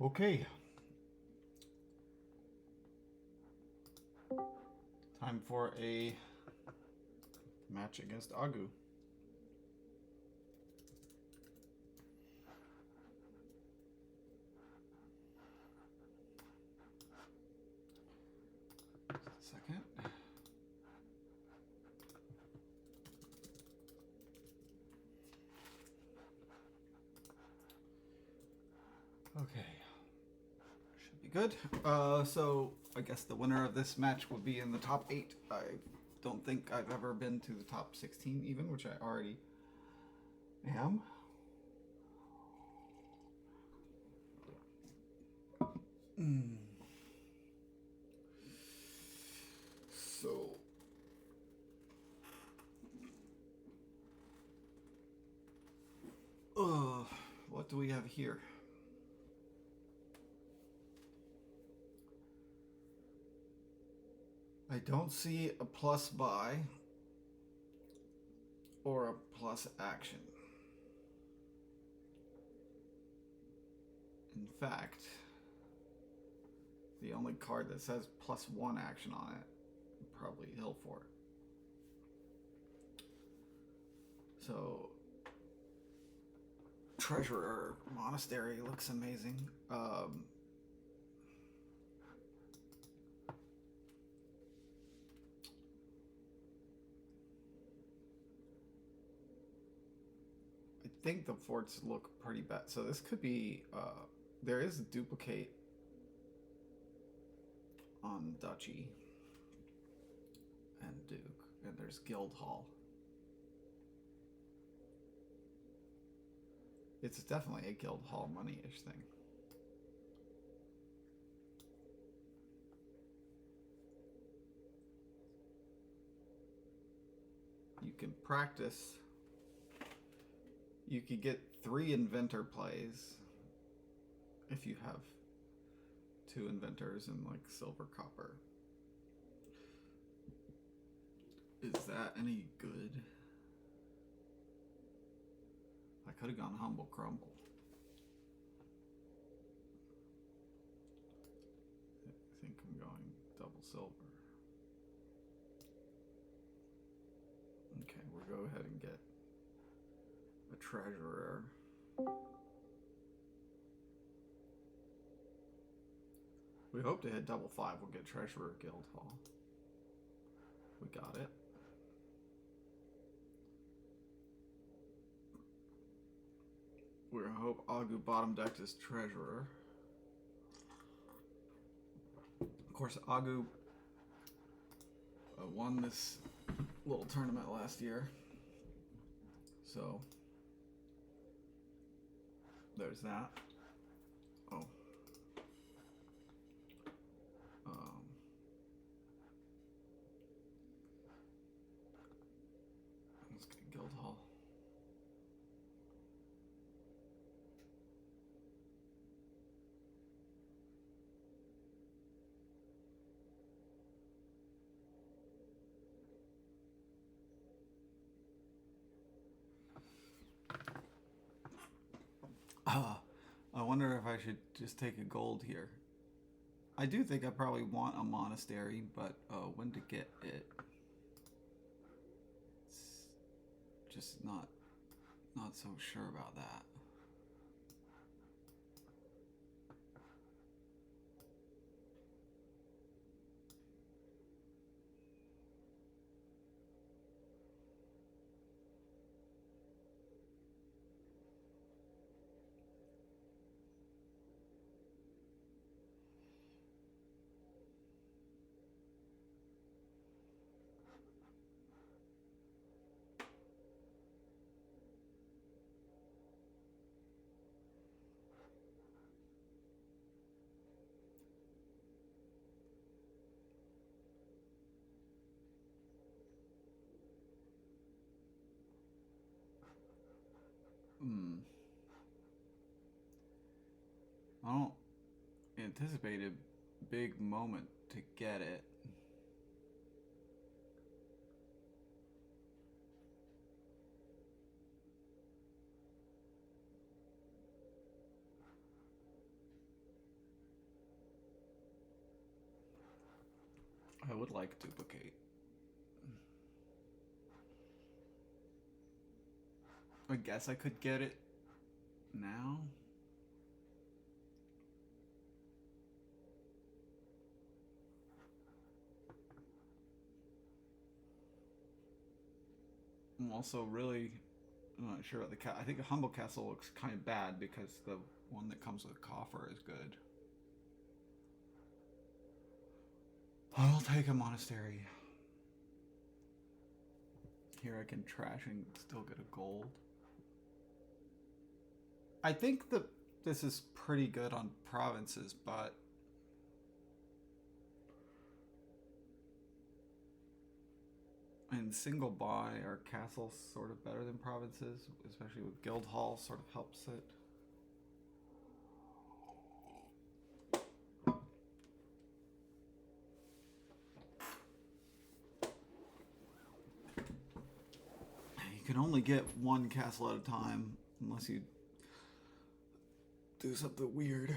Okay. Time for a match against Agoo. Just a second. Okay. Should be good. So I guess the winner of this match would be in the top 8. I don't think I've ever been to the top 16 even, which I already am. So what do we have here? I don't see a plus buy or a plus action. In fact, the only card that says +1 action on it, probably hill for it. So, Treasurer Monastery looks amazing. I think the forts look pretty bad. So this could be, there is a duplicate on Duchy and Duke, and there's Guildhall. It's definitely a Guildhall money-ish thing. You can practice. You could get 3 inventor plays if you have 2 inventors and like silver copper. Is that any good? I could have gone humble crumble. I think I'm going double silver. Okay, we'll go ahead and get a treasurer. We hope to hit double 5. We'll get treasurer Guildhall. We got it. We hope Agoo bottom decked as treasurer. Of course, Agoo won this little tournament last year. So, there's that. Oh. Let's get Guildhall. I wonder if I should just take a gold here. I do think I probably want a monastery, but when to get it? It's just not so sure about that. I don't anticipate a big moment to get it. I would like duplicate. I guess I could get it now. I'm also really not sure about the cat. I think a Humble Castle looks kind of bad because the one that comes with coffer is good. I'll take a monastery. Here I can trash and still get a gold. I think that this is pretty good on provinces, but in single buy, are castles sort of better than provinces, especially with guild hall sort of helps it. You can only get one castle at a time unless you do something weird.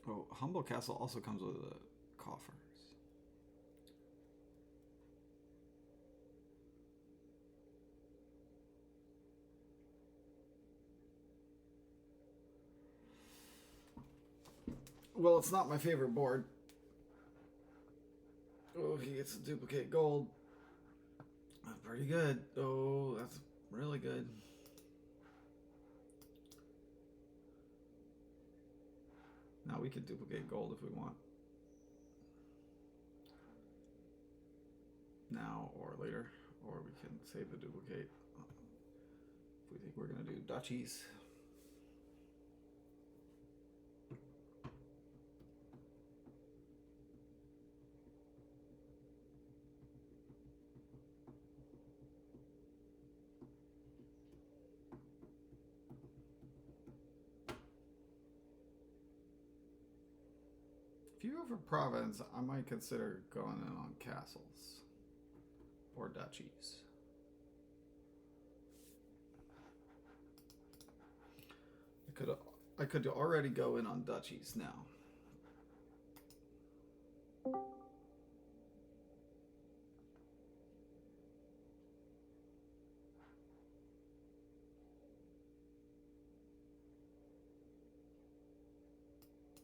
Oh, Humble Castle also comes with coffers. Well, it's not my favorite board. Oh, he gets a duplicate gold. That's pretty good. Oh, that's really good. Now we can duplicate gold if we want. Now or later. Or we can save the duplicate if we think we're going to do duchies. If you go for province, I might consider going in on castles or duchies. I could already go in on duchies now.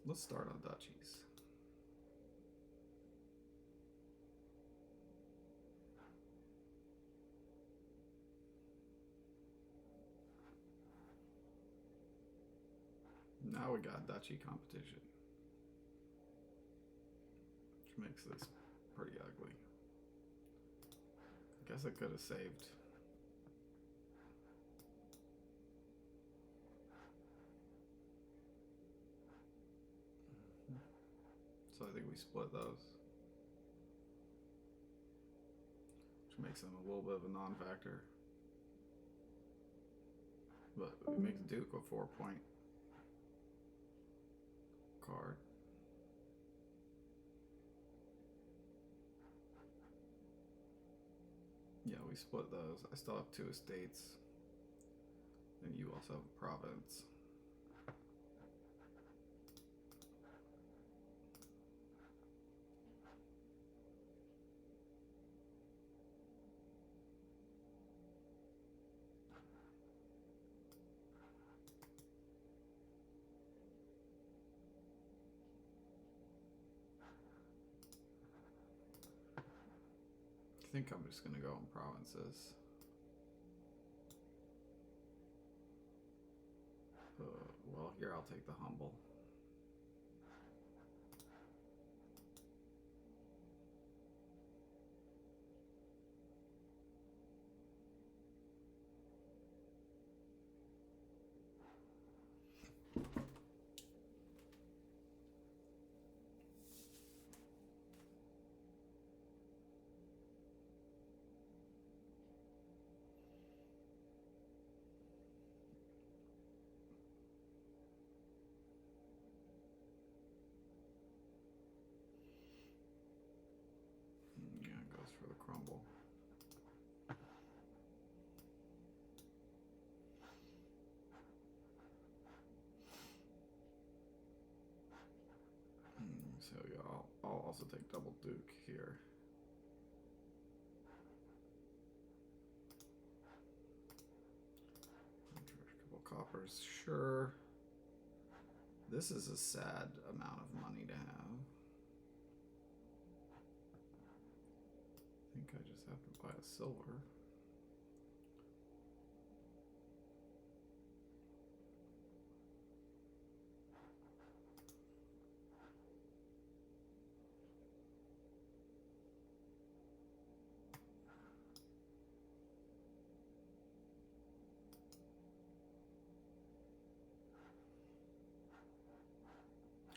Let's start on duchies. Now we got duchy competition, which makes this pretty ugly. I guess I could have saved. So I think we split those, which makes them a little bit of a non-factor. But we make the Duke a 4-point card. Yeah, we split those. I still have 2 estates. And you also have a province. I think I'm just going to go in provinces. Well, here I'll take the humble. for the crumble. So yeah, I'll also take double Duke here. A couple coppers, sure. This is a sad amount of money to have. I think I just have to buy a silver.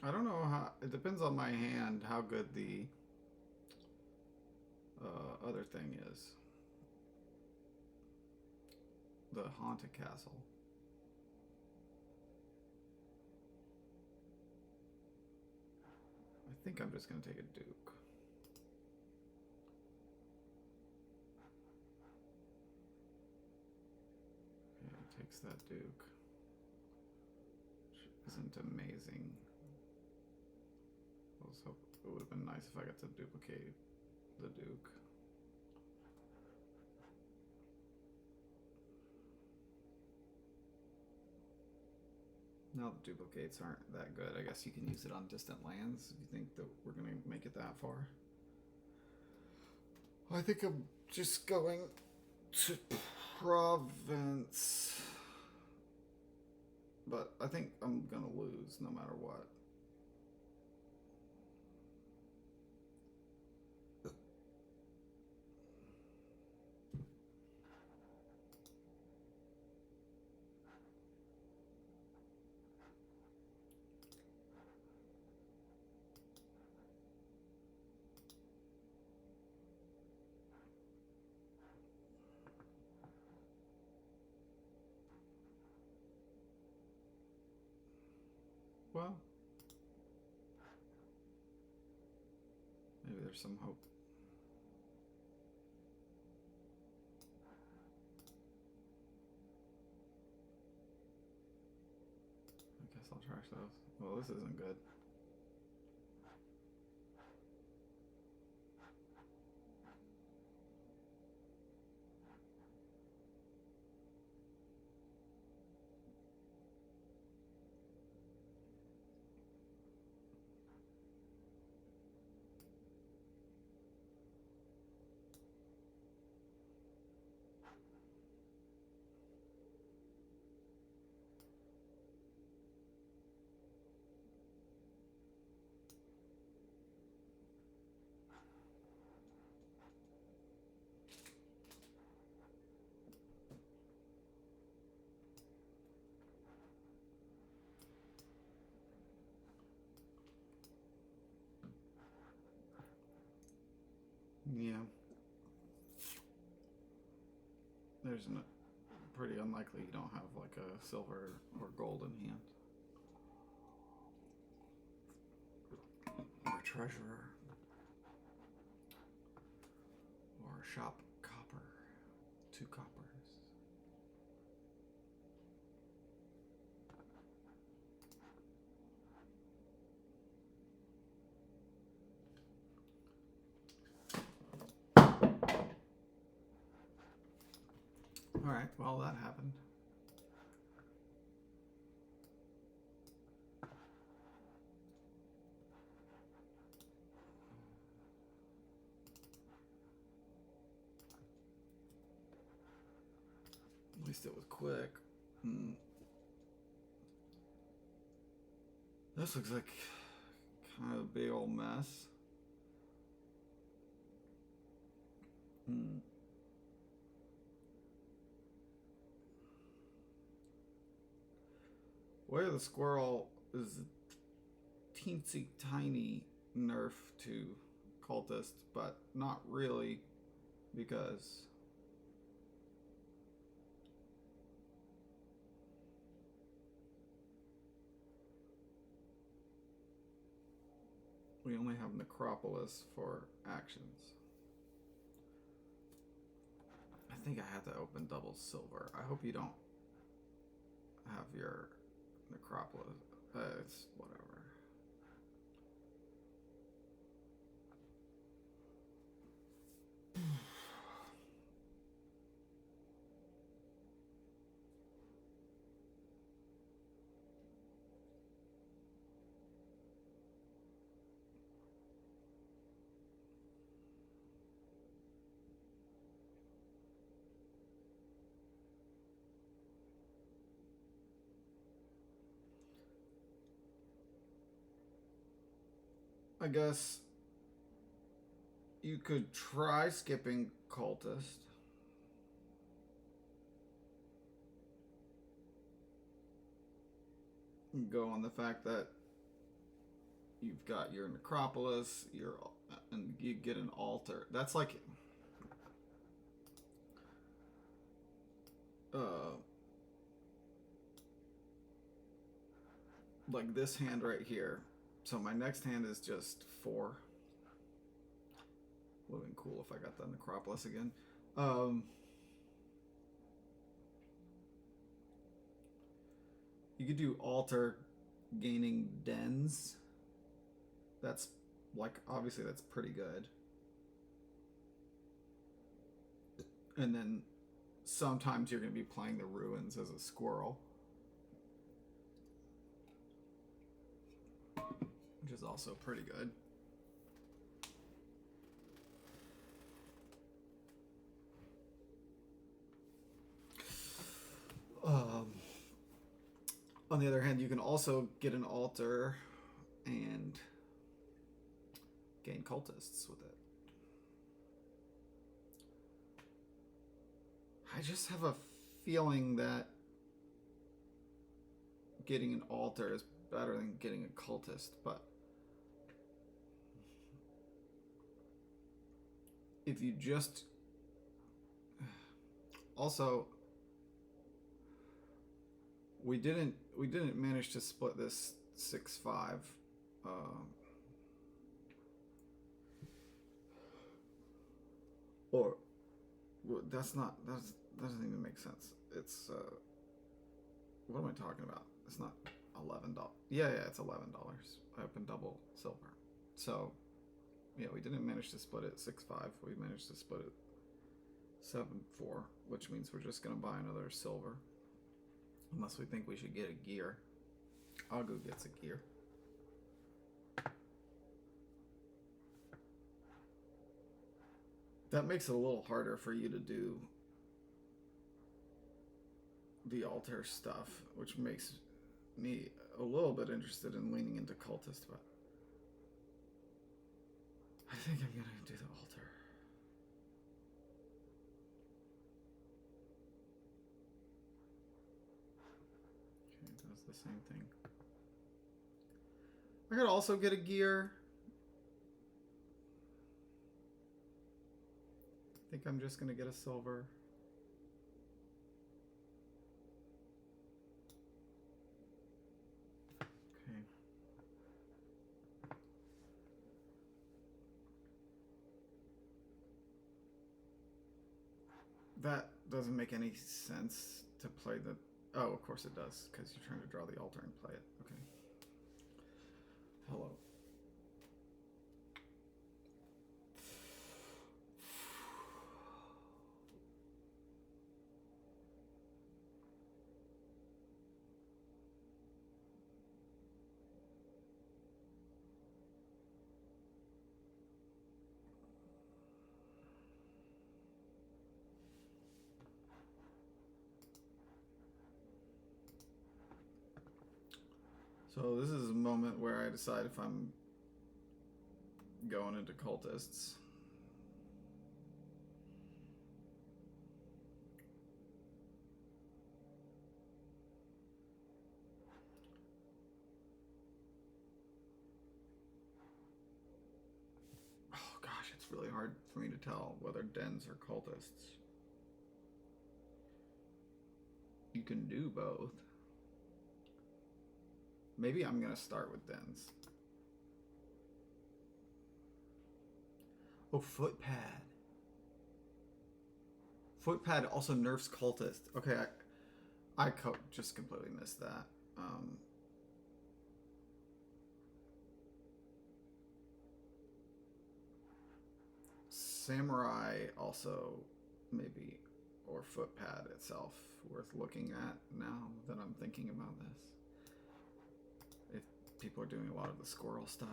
I don't know how, it depends on my hand how good the other thing is. The Haunted Castle. I think I'm just going to take a Duke. Okay, he takes that Duke. Which isn't amazing. I was hoping it would have been nice if I got to duplicate the Duke. Now the duplicates aren't that good. I guess you can use it on distant lands if you think that we're going to make it that far. I think I'm just going to Province. But I think I'm going to lose no matter what. Well, maybe there's some hope. I guess I'll trash those. Well, this isn't good. Yeah. There's pretty unlikely you don't have like a silver or gold in hand. Or a treasurer. Or a shop copper. 2 coppers. Alright, well that happened. At least it was quick. This looks like kind of a big old mess. Way of the Squirrel is a teensy tiny nerf to Cultist, but not really, because we only have Necropolis for actions. think I had to open double silver. I hope you don't have your necropolis. It's whatever. I guess you could try skipping cultist. Go on the fact that you've got your necropolis, and you get an altar. That's like this hand right here. So my next hand is just 4. Would have been cool if I got the necropolis again. You could do altar gaining dens. That's like, obviously that's pretty good. And then sometimes you're going to be playing the ruins as a squirrel, which is also pretty good. On the other hand, you can also get an altar and gain cultists with it. I just have a feeling that getting an altar is better than getting a cultist, but if you just also we didn't manage to split this 6-5. Or that doesn't even make sense. It's what am I talking about? It's not $11. Yeah, it's $11. I opened double silver. So yeah, we didn't manage to split it 6-5. We managed to split it 7-4, which means we're just gonna buy another silver. Unless we think we should get a gear. Agoo gets a gear. That makes it a little harder for you to do the altar stuff, which makes me a little bit interested in leaning into cultist, but I think I'm gonna do the altar. The same thing. I could also get a gear. I think I'm just gonna get a silver. Okay. That doesn't make any sense to play the... Oh, of course it does, because you're trying to draw the altar and play it. Okay. Hello. So this is a moment where I decide if I'm going into cultists. Oh gosh, it's really hard for me to tell whether dens or cultists. You can do both. Maybe I'm gonna start with dens. Oh, footpad. Footpad also nerfs cultist. Okay, I just completely missed that. Samurai also maybe, or Footpad itself worth looking at now that I'm thinking about this. If people are doing a lot of the squirrel stuff.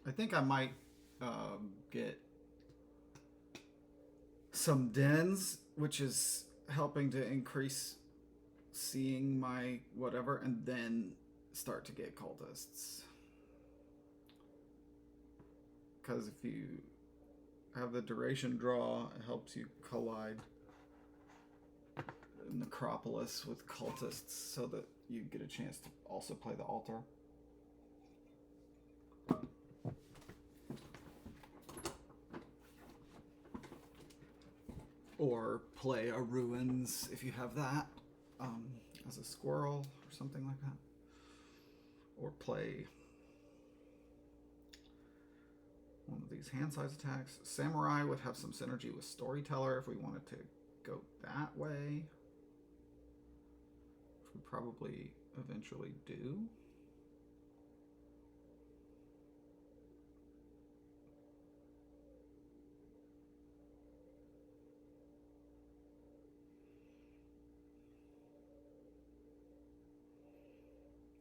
I think I might get some dens, which is helping to increase seeing my whatever, and then start to get cultists. Because if you have the duration draw, it helps you collide Necropolis with cultists so that you get a chance to also play the altar. Or play a ruins if you have that as a squirrel or something like that. Or play one of these hand size attacks. Samurai would have some synergy with Storyteller if we wanted to go that way. Which we probably eventually do.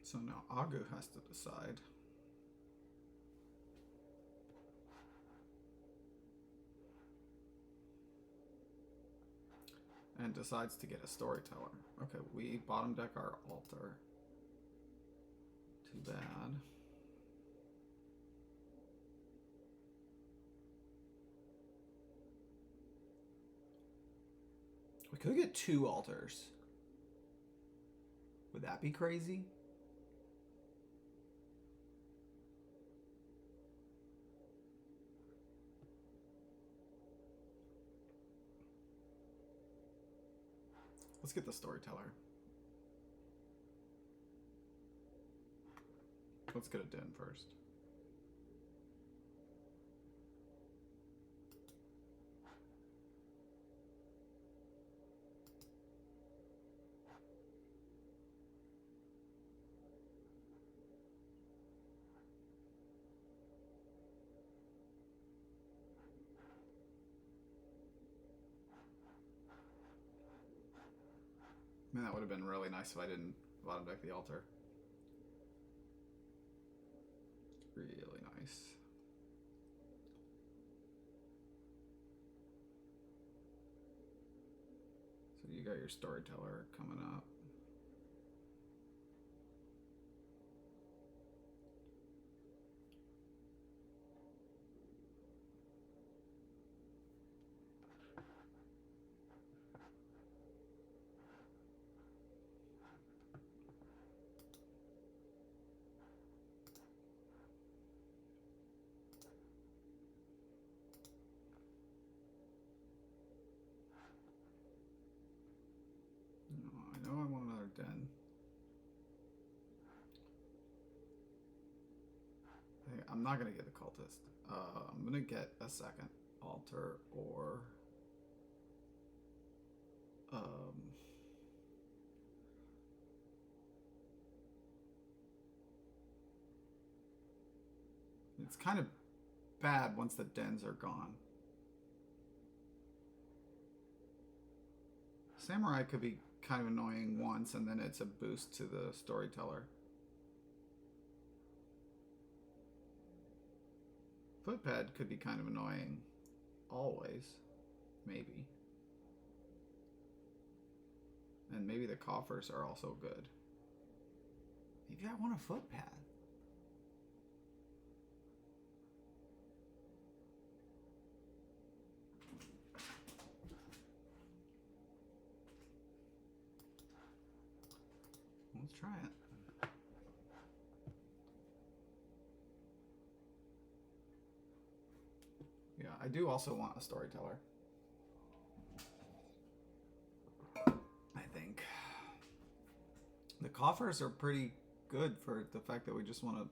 So now Agoo has to decide. And decides to get a Storyteller. Okay, we bottom deck our altar. Too bad. We could get 2 altars. Would that be crazy? Let's get the Storyteller. Let's get a den first. Man, that would have been really nice if I didn't bottom deck the altar. Really nice. So you got your Storyteller coming up. I know I want another den. I'm not going to get the cultist. I'm going to get a second altar or it's kind of bad once the dens are gone. Samurai could be kind of annoying once, and then it's a boost to the Storyteller. Footpad could be kind of annoying always, maybe. And maybe the coffers are also good. Maybe I want a Footpad. Let's try it. Yeah, I do also want a Storyteller. The coffers are pretty good for the fact that we just want a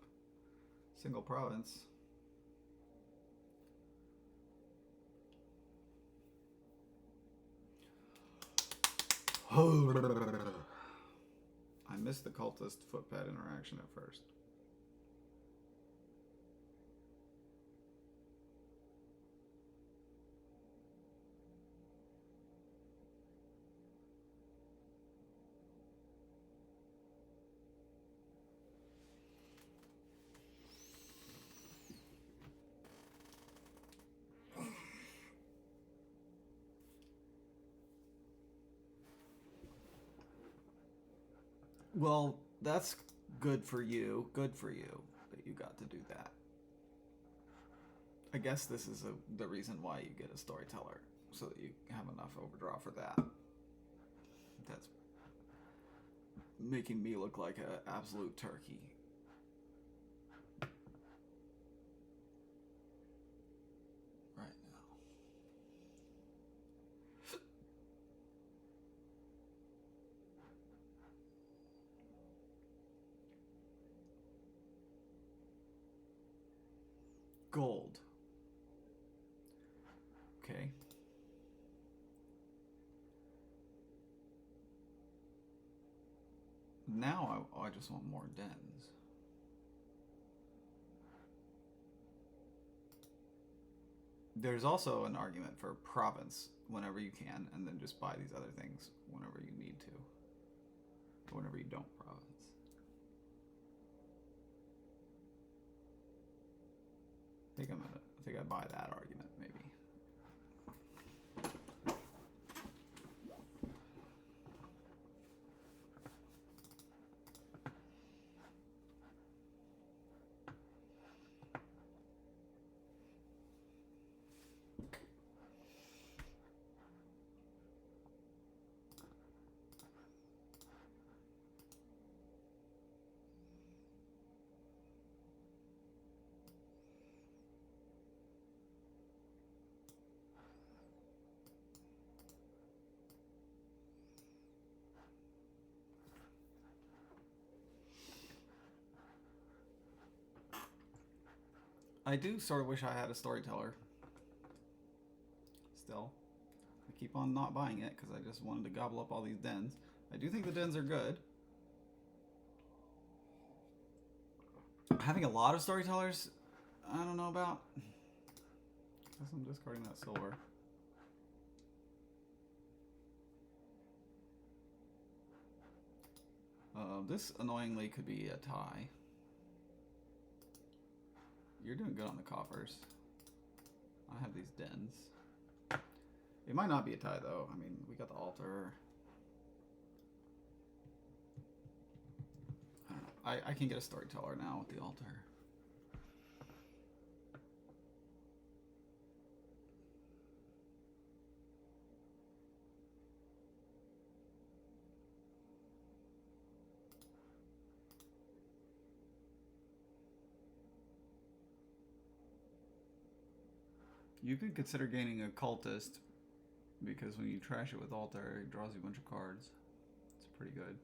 single province. I missed the cultist footpad interaction at first. Well, that's good for you. Good for you that you got to do that. I guess this is the reason why you get a storyteller, so that you have enough overdraw for that. That's making me look like an absolute turkey. Right now. Gold. Okay. Now I just want more dens. There's also an argument for province whenever you can, and then just buy these other things whenever you need to. Or whenever you don't province. I think I buy that argument, maybe. I do sort of wish I had a storyteller. Still. I keep on not buying it because I just wanted to gobble up all these dens. I do think the dens are good. Having a lot of storytellers, I don't know about. Guess I'm discarding that silver. This annoyingly could be a tie. You're doing good on the coffers. I have these dens. It might not be a tie though. I mean, we got the altar. I don't know. I can get a storyteller now with the altar. You could consider gaining a cultist, because when you trash it with altar, it draws you a bunch of cards. It's pretty good.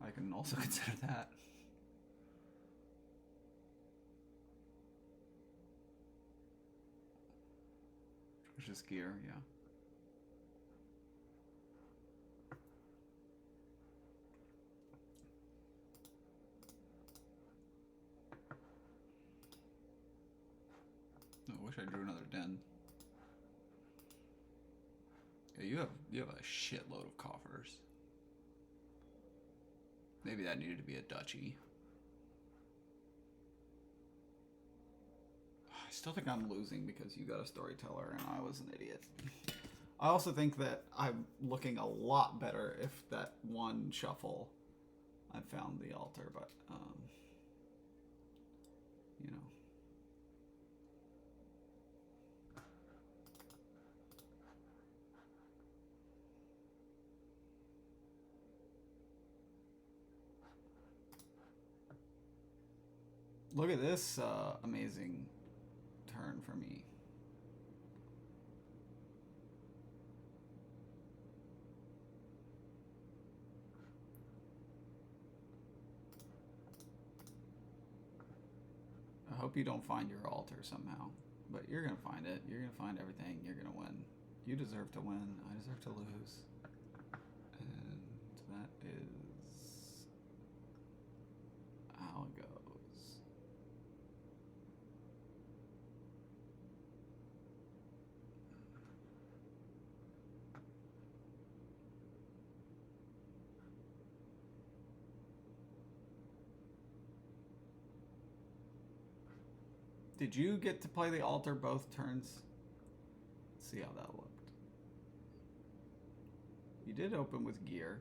I can also consider that. Trash skier, yeah. I wish I drew another den. Yeah, you have a shitload of coffers. Maybe that needed to be a duchy. I still think I'm losing because you got a storyteller and I was an idiot. I also think that I'm looking a lot better if that one shuffle I found the altar, but you know. Look at this amazing turn for me. hope you don't find your altar somehow. But you're going to find it. You're going to find everything. You're going to win. You deserve to win. I deserve to lose. And that is how it goes. Did you get to play the altar both turns? Let's see how that looked. You did open with gear.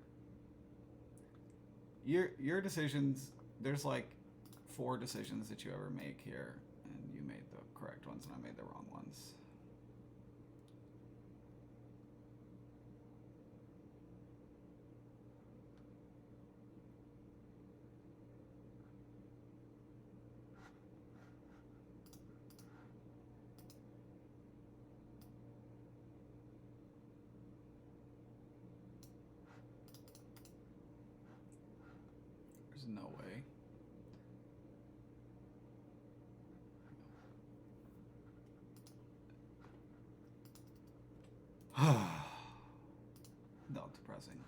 Your decisions, there's like 4 decisions that you ever make here, and you made the correct ones and I made the wrong ones. There's no way. No, depressing.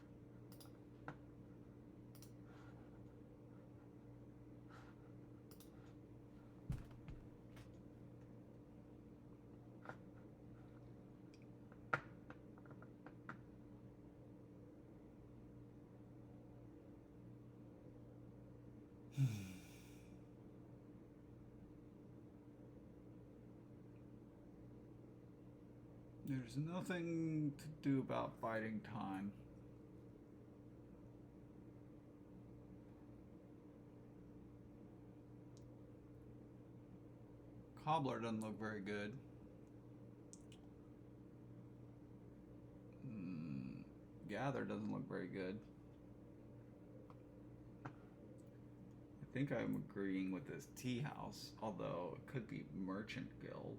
There's nothing to do about biding time. Cobbler doesn't look very good. Gather doesn't look very good. I think I'm agreeing with this tea house, although it could be Merchant Guild.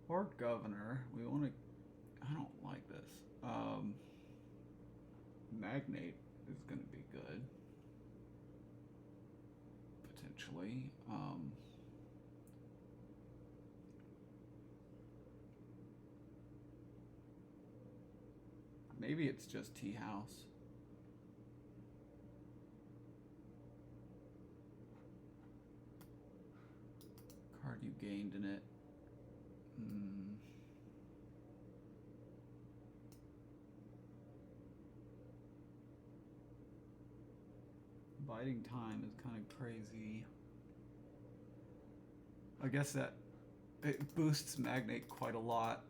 Or Governor. We want to... I don't like this. Magnate is going to be good. Potentially. Maybe it's just tea house. Card you gained in it. Biding time is kind of crazy. I guess that it boosts Magnate quite a lot.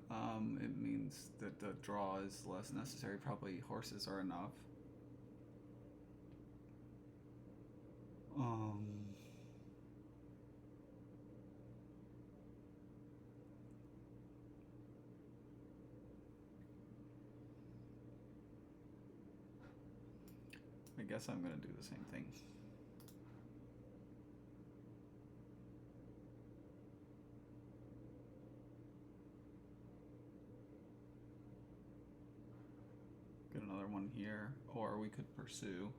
It means that the draw is less necessary. Probably horses are enough. I guess I'm going to do the same thing. Get another one here, or we could pursue.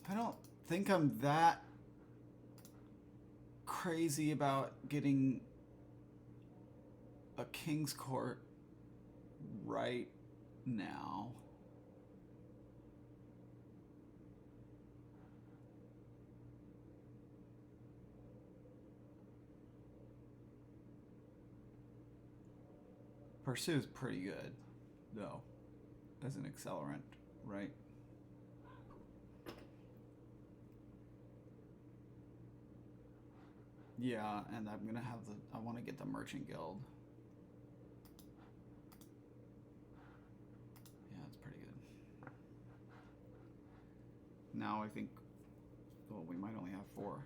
I don't think I'm that crazy about getting a King's Court right now. Pursue's pretty good, though, as an accelerant, right? Yeah, and I'm gonna have I want to get the Merchant Guild. Yeah, that's pretty good. Now I think, well, we might only have 4.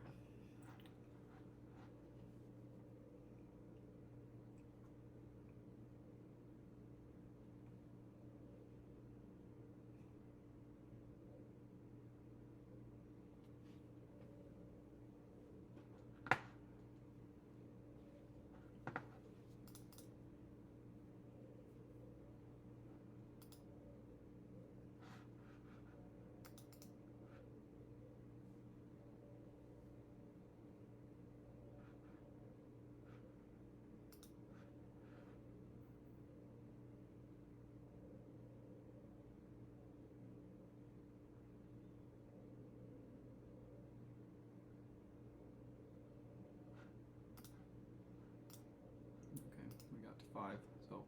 5. So,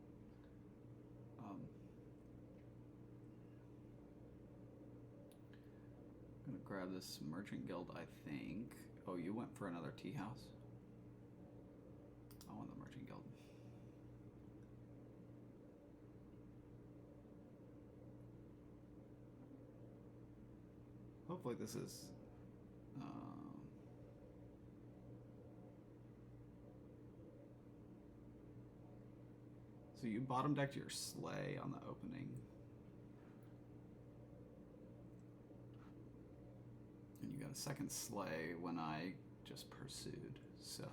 I'm gonna grab this Merchant Guild, I think. Oh, you went for another tea house? I want the Merchant Guild. Hopefully this is... so you bottom decked your sleigh on the opening. And you got a second sleigh when I just pursued, so...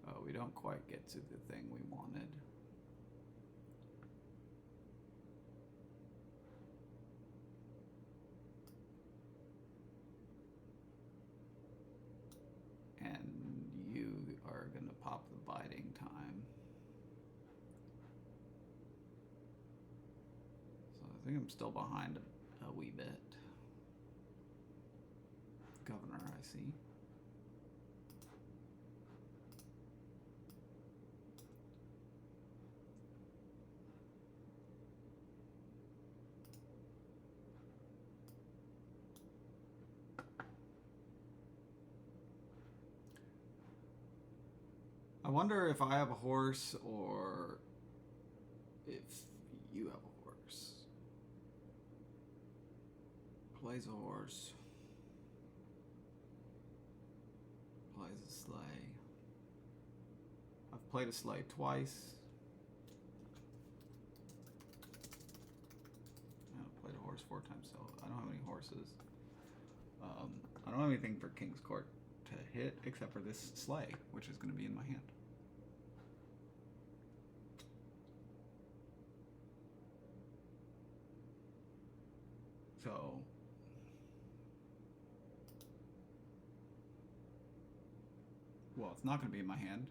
Oh, we don't quite get to the thing we wanted. And you are gonna pop the biding time. So I think I'm still behind a wee bit. Governor, I see. I wonder if I have a horse or if you have a horse. Plays a horse. Plays a sleigh. I've played a sleigh twice. I've played a horse 4 times, so I don't have any horses. I don't have anything for King's Court to hit except for this sleigh, which is going to be in my hand. So well, it's not going to be in my hand.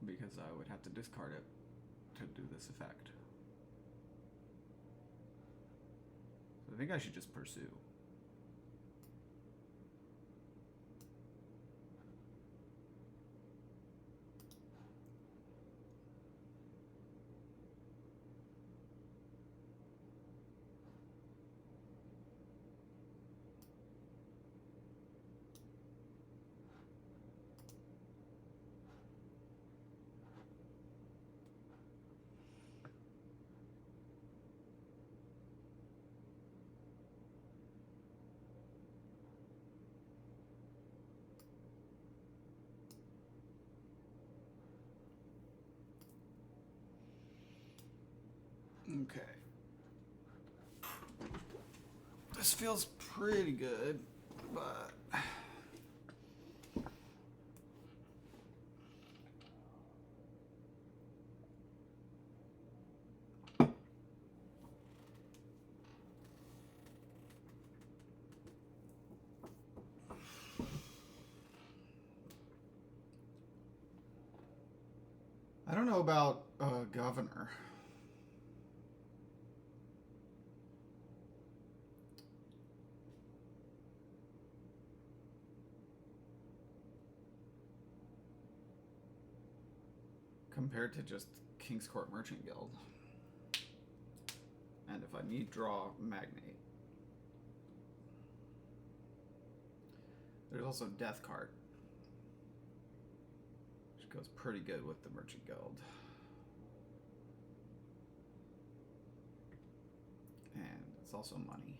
Because I would have to discard it to do this effect. So I think I should just pursue. Okay. This feels pretty good, but I don't know about governor. Compared to just King's Court Merchant Guild. And if I need draw, Magnate. There's also Death Cart, which goes pretty good with the Merchant Guild. And it's also money.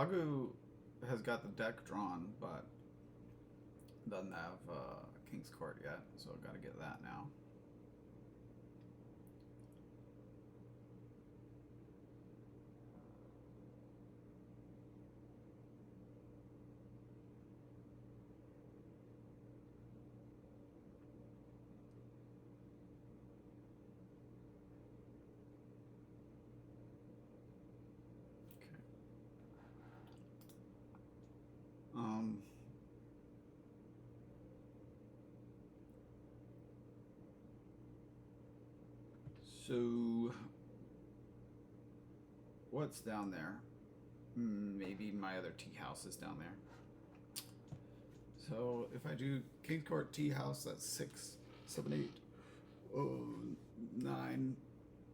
Agoo has got the deck drawn, but doesn't have King's Court yet, so I've got to get that now. So what's down there? Maybe my other tea house is down there. So if I do King's Court tea house, that's 6, 7, 8, 9,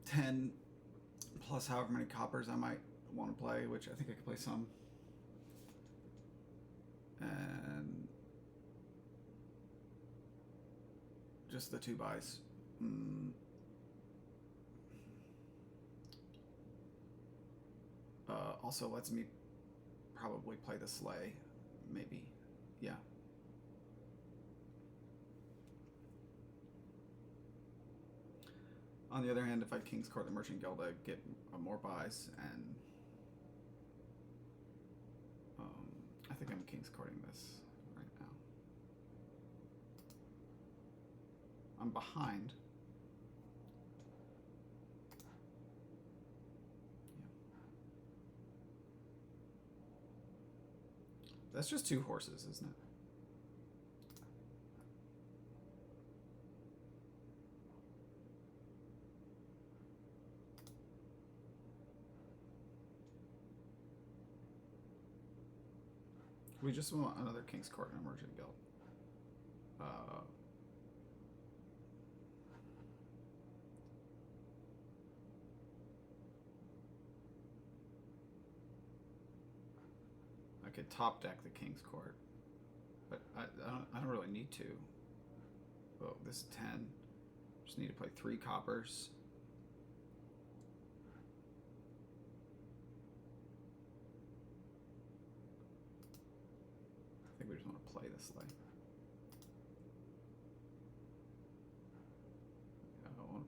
10, plus however many coppers I might want to play, which I think I could play some. And just the 2 buys. Also lets me probably play the sleigh, maybe. Yeah. On the other hand, if I King's Court the Merchant Guild, I get more buys, and I think I'm King's Courting this right now. I'm behind. That's just 2 horses, isn't it? We just want another King's Court and a Merchant Guild. I could top deck the King's Court, but I don't really need to. Oh, this is 10. Just need to play 3 coppers. I think we just want to play this sleigh. Yeah, I want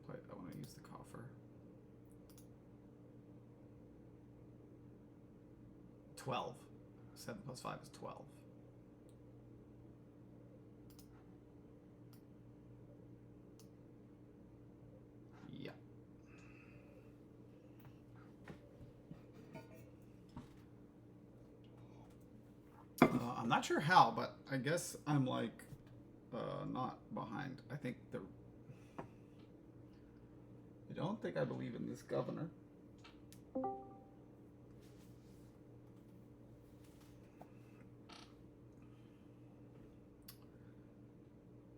to use the coffer. 12. 7 plus 5 is 12. Yeah. I'm not sure how, but I guess I'm like not behind. I think I don't think I believe in this governor.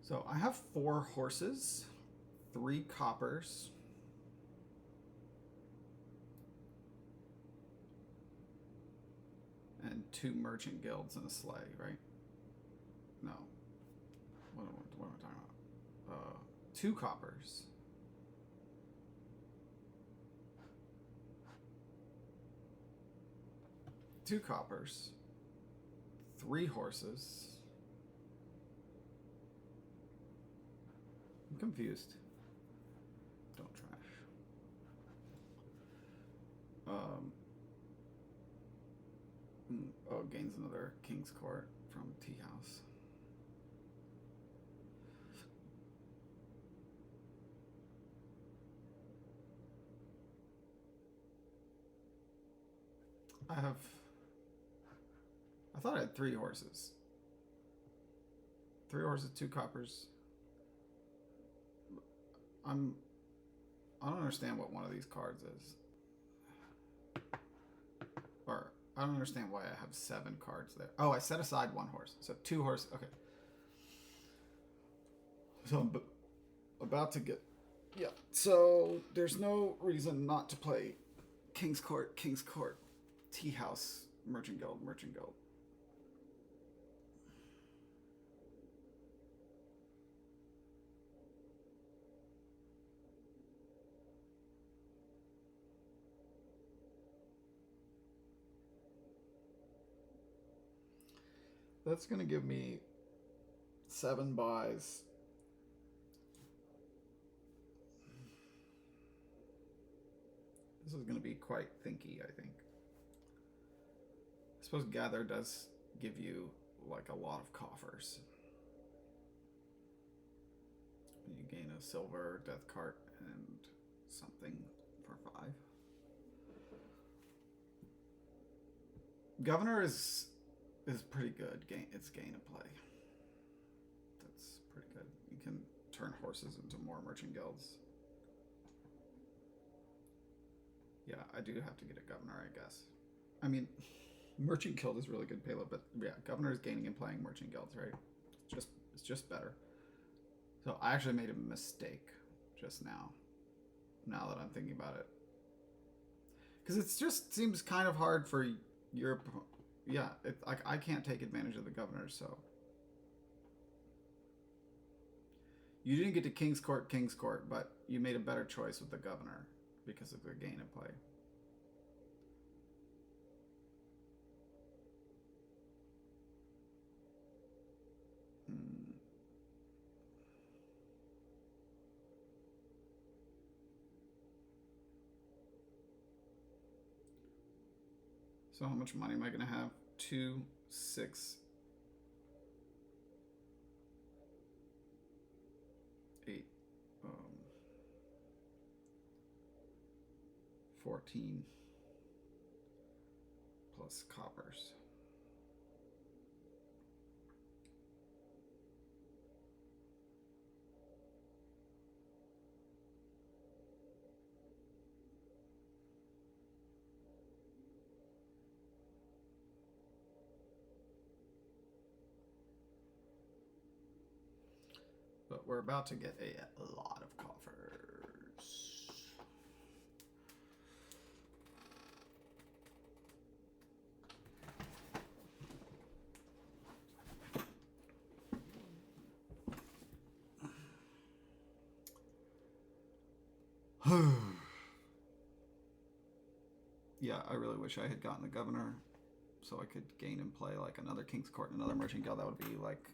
So I have 4 horses, 3 coppers, and 2 merchant guilds and a sleigh, right? No. What am I talking about? 2 coppers. Two coppers, 3 horses. I'm confused. Don't trash. Oh, gains another King's Court from Tea House. I thought I had 3 horses. 3 horses, 2 coppers. I don't understand what one of these cards is. Or, I don't understand why I have 7 cards there. Oh, I set aside 1 horse. So 2 horses. Okay. So I'm about to get... Yeah. So there's no reason not to play King's Court, Tea House, Merchant Guild. That's going to give me 7 buys. This is going to be quite thinky, I think. I suppose Gather does give you like a lot of coffers. You gain a silver, death cart, and something for 5. Governor is pretty good. It's gain of play. That's pretty good. You can turn horses into more merchant guilds. Yeah, I do have to get a governor, I guess. I mean, merchant guild is really good payload, but yeah, governor is gaining and playing merchant guilds, right? It's just better. So I actually made a mistake just now. Now that I'm thinking about it, because it just seems kind of hard for Europe. Yeah, I can't take advantage of the governors, so. You didn't get to King's Court, but you made a better choice with the governor because of the gain of play. So how much money am I going to have? 2, 6, 8, 14 plus coppers. But we're about to get a lot of coffers. Yeah, I really wish I had gotten the governor so I could gain and play like another King's Court and another merchant guild. That would be like,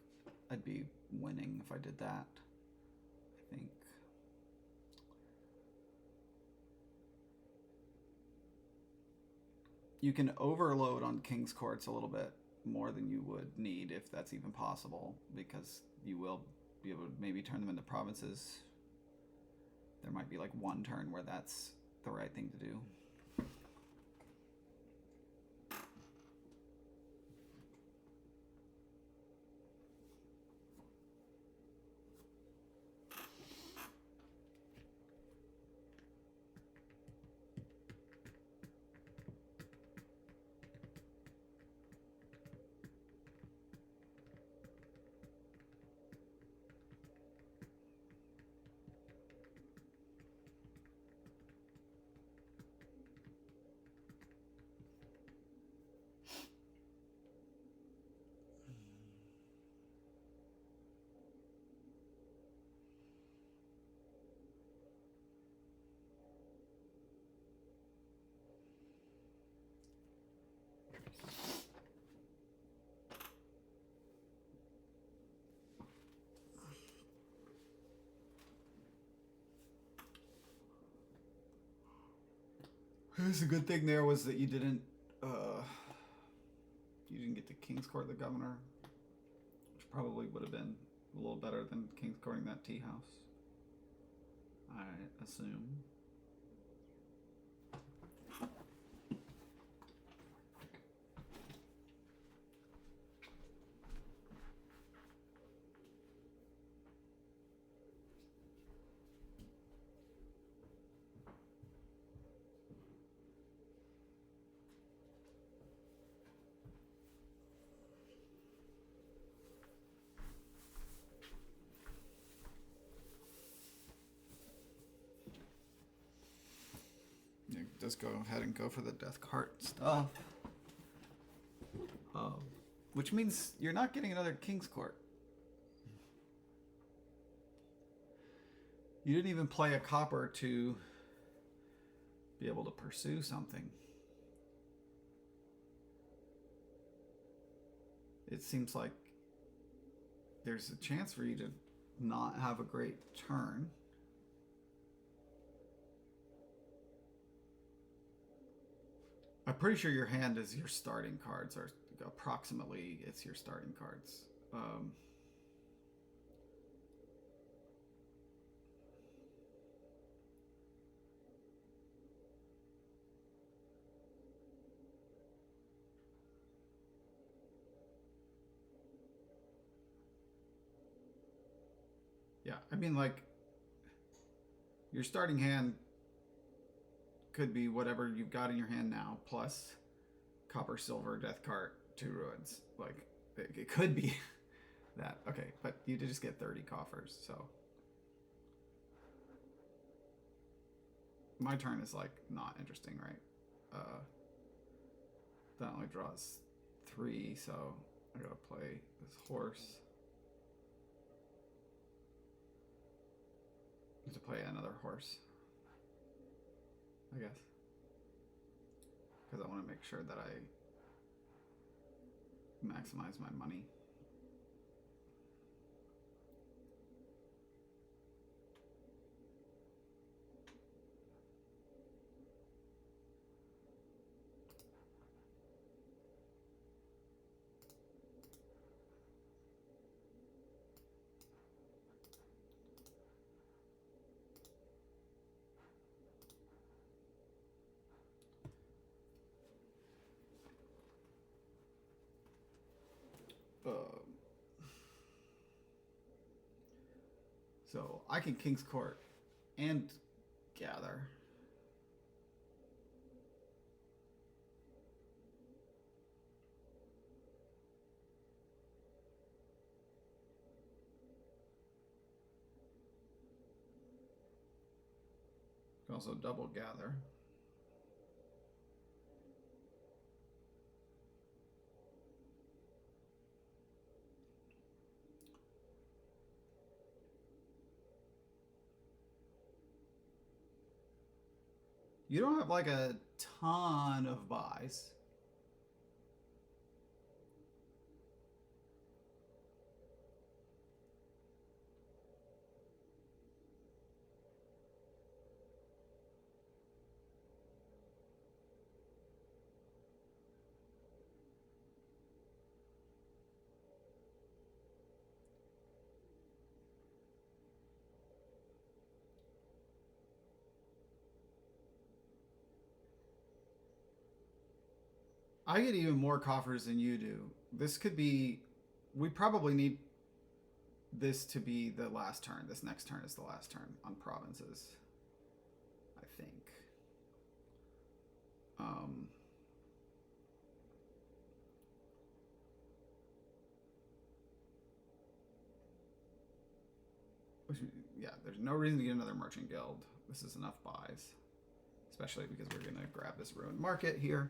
I'd be winning if I did that, I think. You can overload on King's Courts a little bit more than you would need, if that's even possible, because you will be able to maybe turn them into provinces. There might be like one turn where that's the right thing to do. The good thing there was that you didn't get the King's Court the governor, which probably would have been a little better than King's Courting that tea house, I assume. Just go ahead and go for the death cart stuff. Which means you're not getting another King's Court. You didn't even play a copper to be able to pursue something. it seems like there's a chance for you to not have a great turn. I'm pretty sure your hand is your starting cards, or approximately it's your starting cards. Yeah, I mean, like, your starting hand could be whatever you've got in your hand now, plus copper, silver, death cart, 2 ruins. Like, it could be that. Okay, but you did just get 30 coffers, so. My turn is, like, not interesting, right? That only draws 3, so I gotta play this horse. To play another horse, I guess, because I want to make sure that I maximize my money. So I can King's Court and gather. Can also double gather. You don't have like a ton of buys. I get even more coffers than you do. This could be. We probably need this to be the last turn. This next turn is the last turn on provinces, I think. Yeah, there's no reason to get another merchant guild. This is enough buys, especially because we're gonna grab this ruined market here.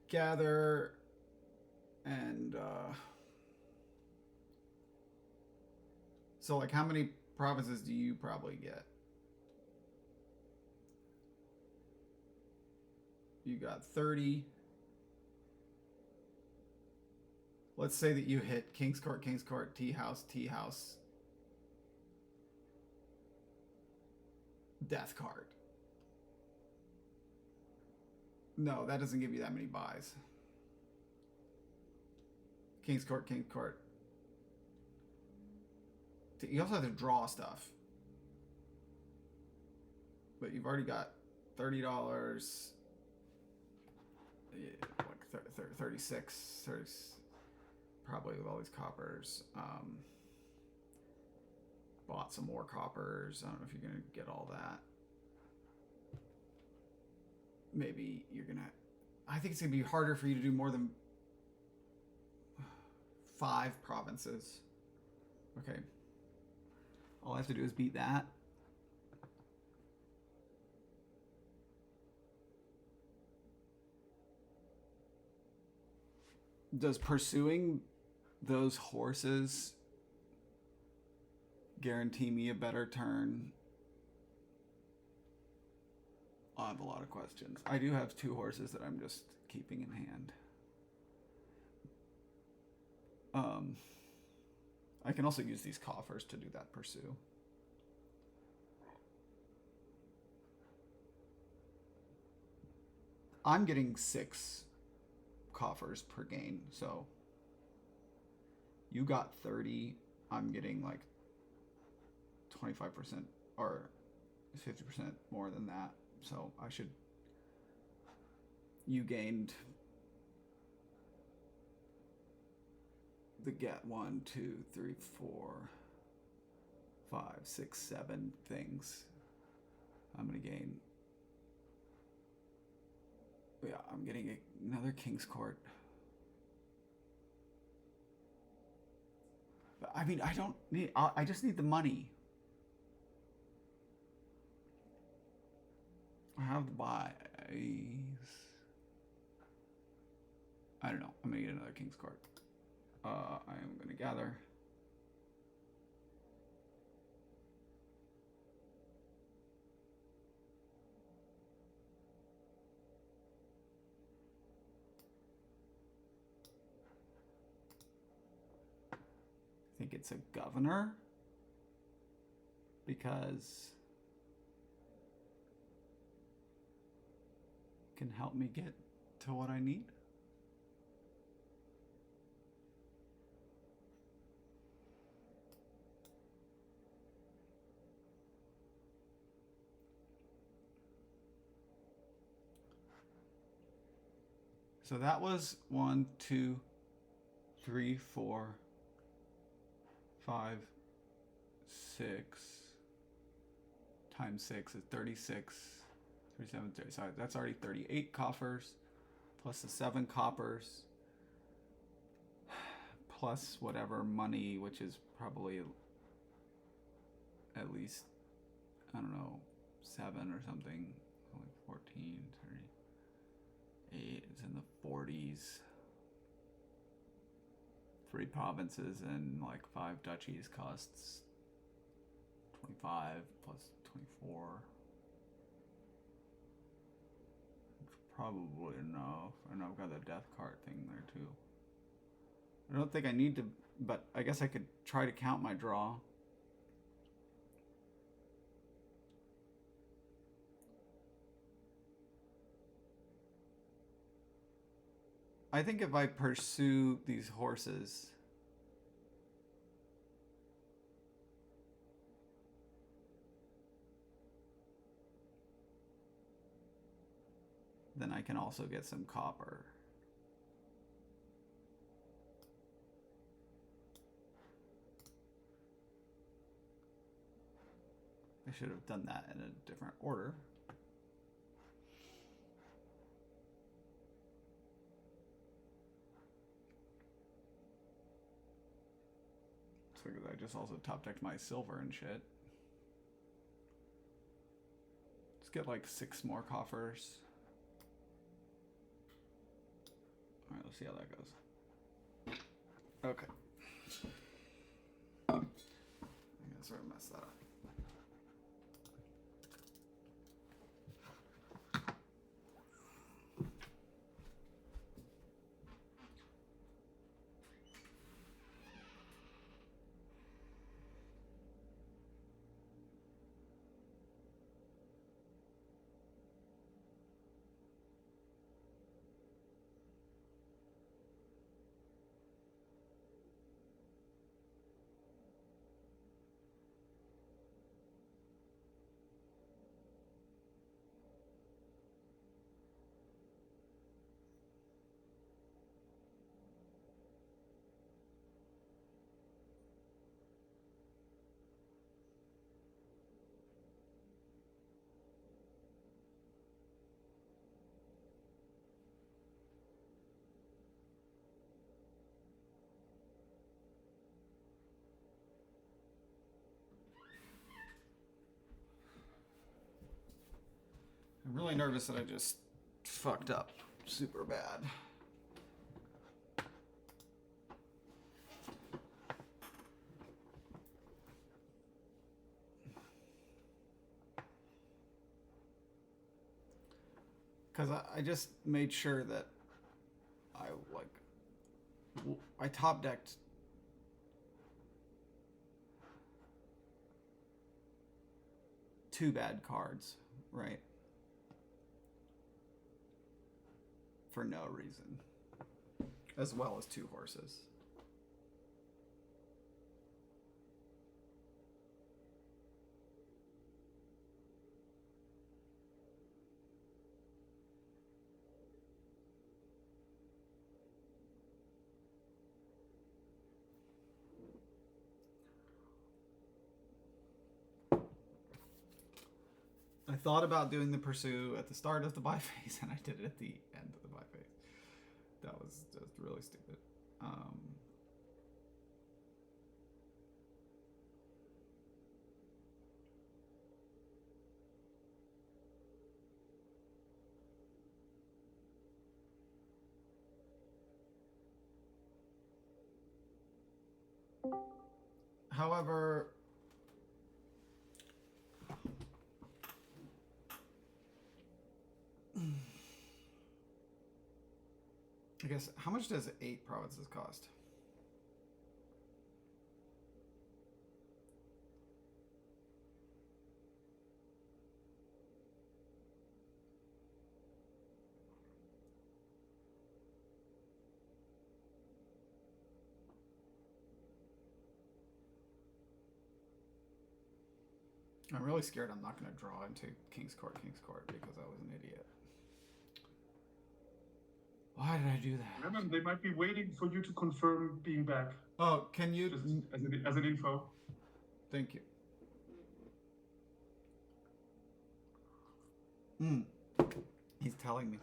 Gather and so like how many provinces do you probably get? You got 30. Let's say that you hit King's Court, Tea House, Death Card. No, that doesn't give you that many buys. King's Court. You also have to draw stuff. But you've already got $30, like 36, 30, probably with all these coppers. Bought some more coppers. I don't know if you're going to get all that. Maybe you're going to... I think it's going to be harder for you to do more than 5 provinces. Okay. All I have to do is beat that. Does pursuing those horses guarantee me a better turn. I have a lot of questions. I do have 2 horses that I'm just keeping in hand. I can also use these coffers to do that pursue. I'm getting 6 coffers per game, so you got 30. I'm getting like 25% or 50% more than that. So I should. You gained the get 1, 2, 3, 4, 5, 6, 7 things. I'm gonna gain. Yeah, I'm getting another King's Court. But I mean, I don't need. I just need the money. I have the buys. I don't know. I'm gonna get another King's Court. I am gonna gather. I think it's a governor because it can help me get to what I need. So that was 1, 2, 3, 4, 5, 6 times 6 is 36, 37, 30. Sorry, that's already 38 coffers, plus the 7 coppers, plus whatever money, which is probably at least, I don't know, 7 or something, like 14, 38, it's in the 40s. 3 provinces and like 5 duchies costs 25 plus 24. It's probably enough. And I've got the death card thing there too. I don't think I need to, but I guess I could try to count my draw. I think if I pursue these horses, then I can also get some copper. I should have done that in a different order. Because I just also top decked my silver and shit. Let's get like 6 more coffers. Alright, let's see how that goes. Okay. I'm gonna sort of mess that up. I'm really nervous that I just fucked up super bad. because I just made sure that I top decked two bad cards, right? For no reason, as well as two horses. I thought about doing the pursue at the start of the buy phase, and I did it at the end of the buy phase. That was just really stupid. However, I guess, how much does 8 provinces cost? I'm really scared I'm not going to draw into King's Court, because I was an idiot. Why did I do that? Remember, they might be waiting for you to confirm being back. Oh, can you... Just as an info. Thank you. He's telling me.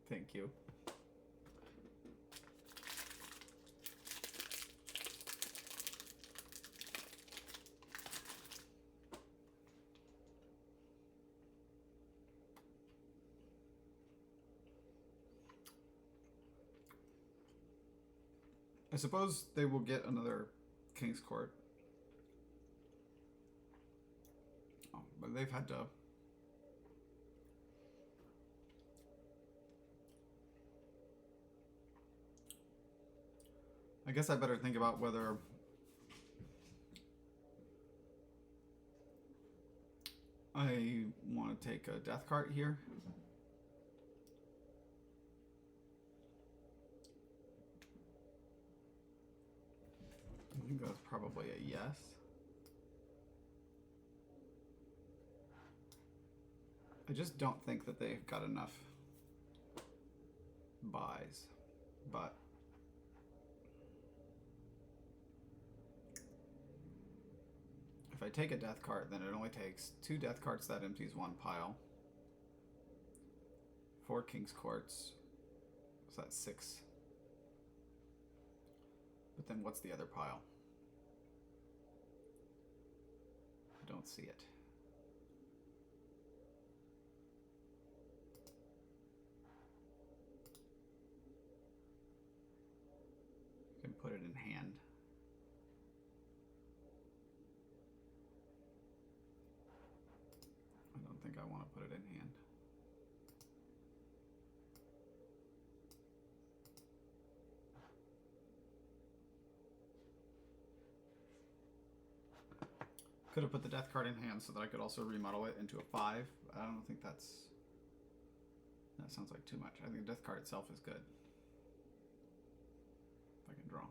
Thank you. I suppose they will get another King's Court. Oh, but they've had to... I guess I better think about whether I want to take a death cart here. I think that's probably a yes. I just don't think that they've got enough buys, but if I take a death cart, then it only takes 2 death carts. That empties 1 pile. 4 King's Courts. So that's 6. But then what's the other pile? I don't see it. You can put it in hand. I don't think I want to put it in hand. Could have put the death card in hand so that I could also remodel it into a 5. I don't think that sounds like too much. I think the death card itself is good. If I can draw.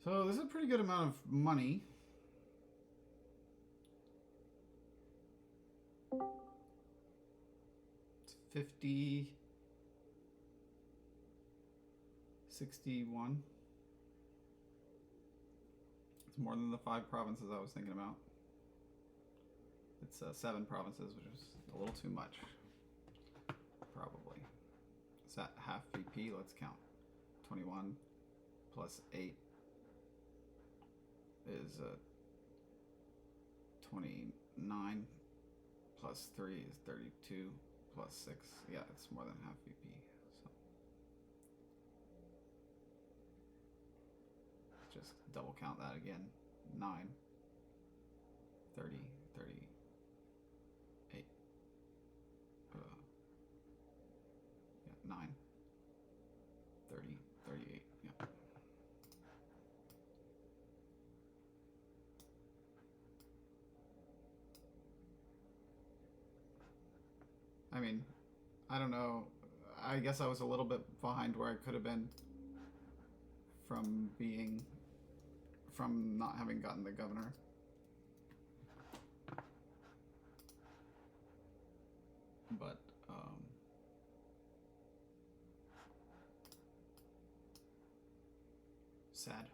So this is a pretty good amount of money. It's 50... 61. It's more than the 5 provinces I was thinking about. It's 7 provinces, which is a little too much. Probably. Is that half VP? Let's count. 21 plus 8 is 29 plus 3 is 32 plus 6. Yeah, it's more than half VP. So just double count that again. 9, 30, 38. Yeah, 9, 30, 38. Yeah. I mean, I don't know. I guess I was a little bit behind where I could have been from not having gotten the governor. But sad.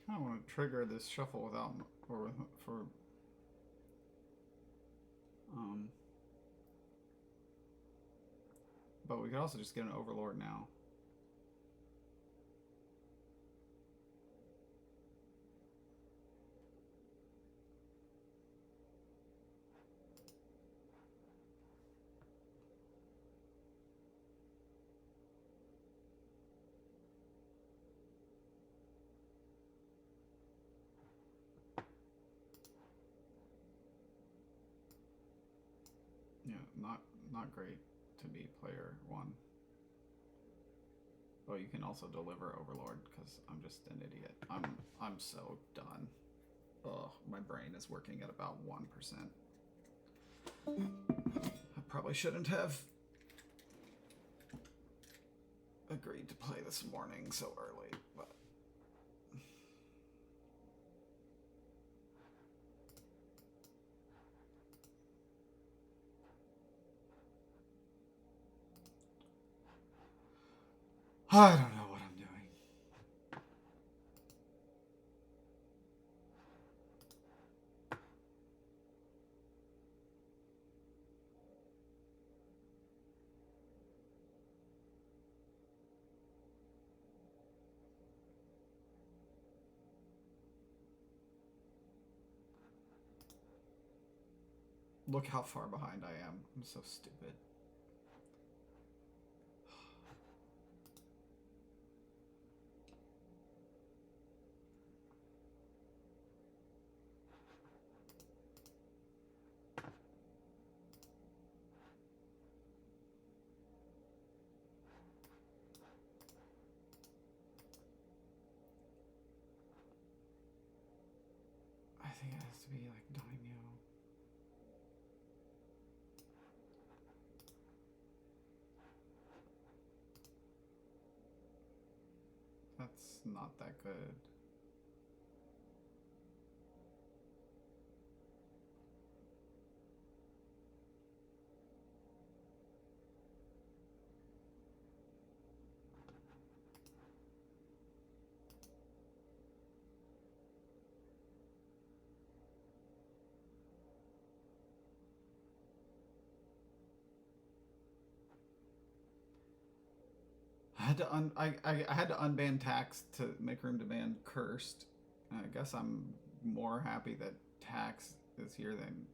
I don't want to trigger this shuffle without or for but we could also just get an overlord now. Yeah, not great to be player 1. Oh, you can also deliver overlord because I'm just an idiot. I'm so done. Ugh, my brain is working at about 1%. I probably shouldn't have agreed to play this morning so early, but I don't know what I'm doing. Look how far behind I am. I'm so stupid. I think it has to be like daimyo. That's not that good. I had to I had to unban tax to make room to ban cursed. I guess I'm more happy that tax is here than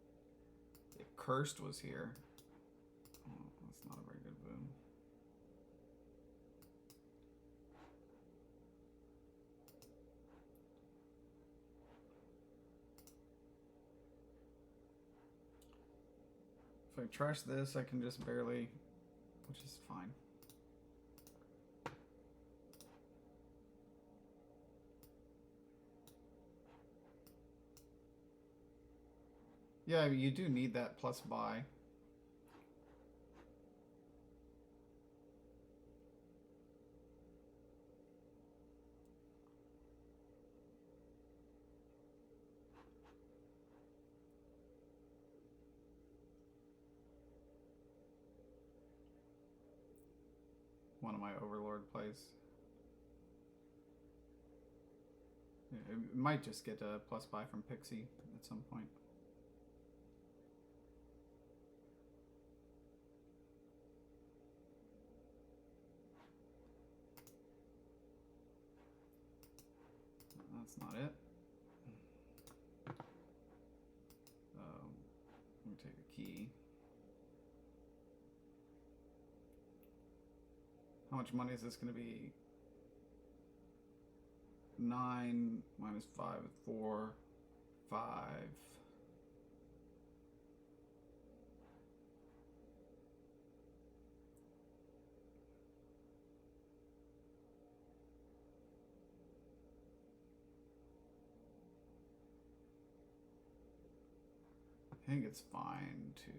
if cursed was here. Oh, that's not a very good boon. If I trash this, I can just barely, which is fine. Yeah, you do need that plus buy. one of my Overlord plays. It might just get a plus buy from Pixie at some point. That's not it. Let me take a key. How much money is this going to be? 9 minus 5 is 4, 5. I think it's fine to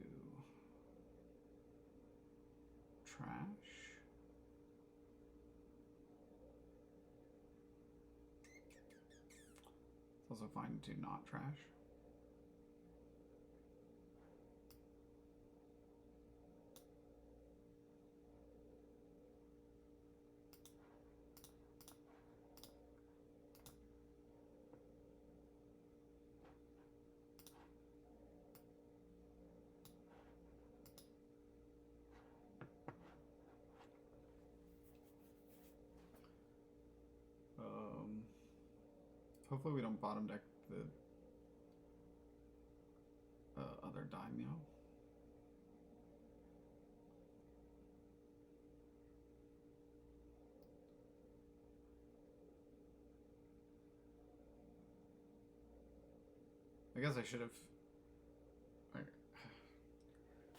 trash. It's also fine to not trash. Hopefully we don't bottom deck the other daimyo. I guess I should have...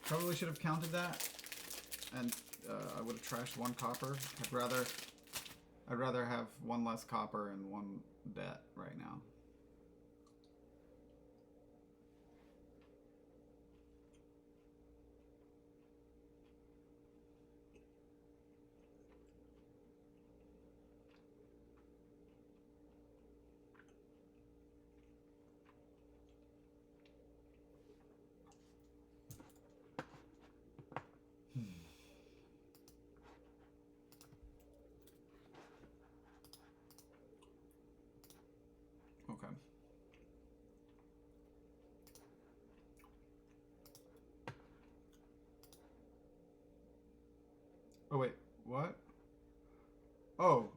probably should have counted that, and I would have trashed 1 copper. I'd rather have 1 less copper and 1 debt right now. Okay. Oh wait, what? Oh.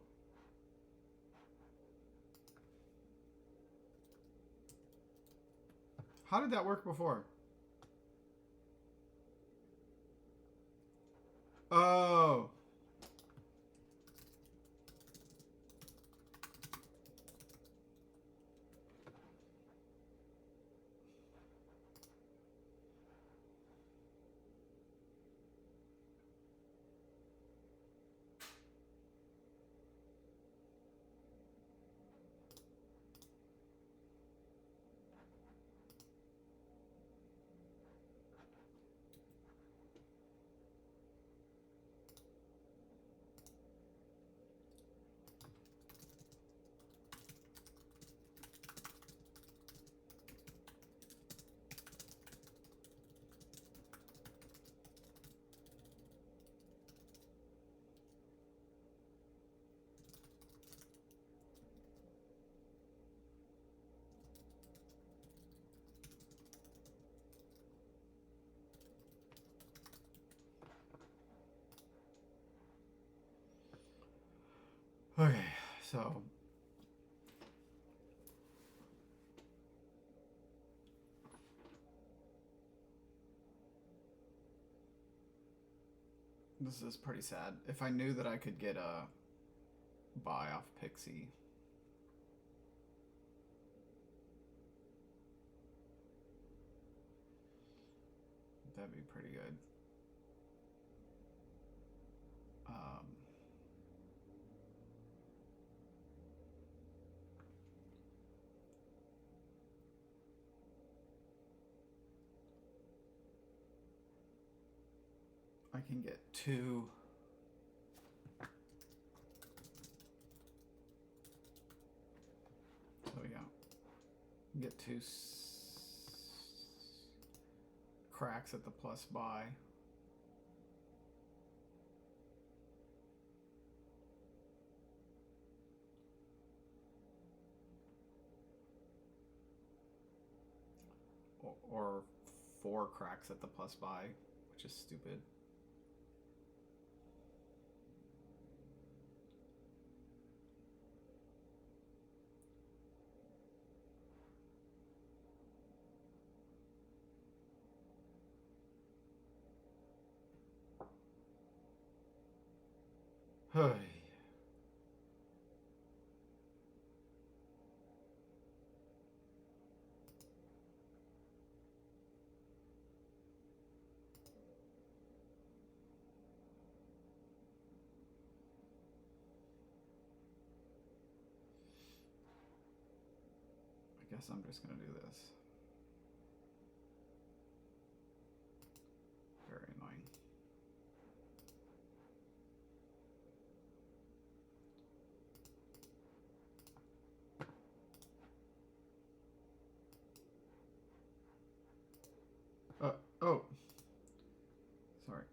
How did that work before? Oh. Okay, so this is pretty sad. If I knew that I could get a buy off Pixie, that'd be pretty good. I can get 2. There we go. Get 2 cracks at the plus buy. or 4 cracks at the plus buy, which is stupid. Hey. I guess I'm just gonna do this. Very annoying. Oh. Sorry.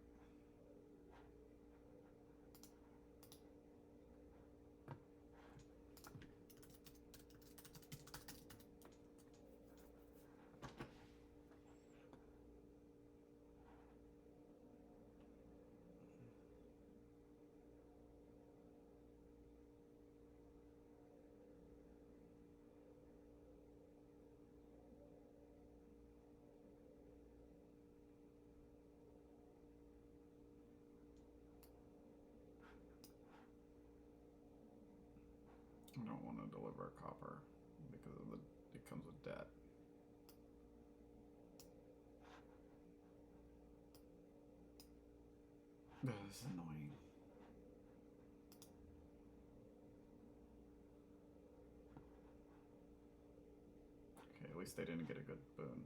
I don't want to deliver copper because of it comes with debt. This is annoying. Okay, at least they didn't get a good boon.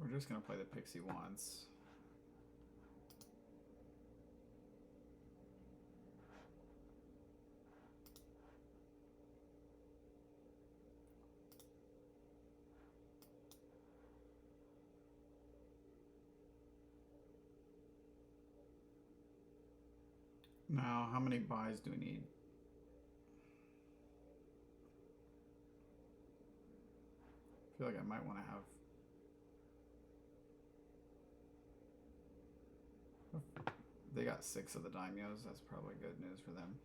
We're just gonna play the pixie once. Now, how many buys do we need? I feel like I might want to have. They got 6 of the daimyos. That's probably good news for them.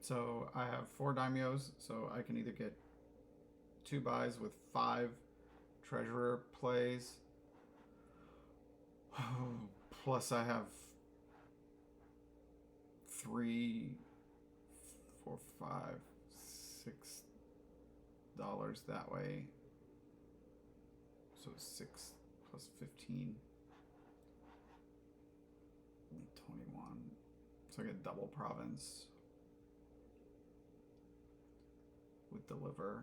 So I have 4 daimyos, so I can either get 2 buys with 5 treasurer plays. Plus I have 3, 4, 5, $6 that way. So 6 plus 15. 21. So I get double province with deliver.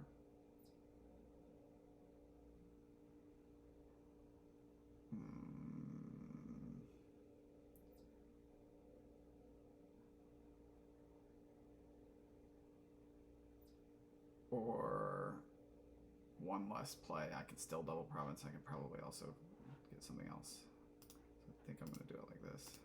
Or 1 less play. I can still double province. I can probably also get something else. So I think I'm going to do it like this.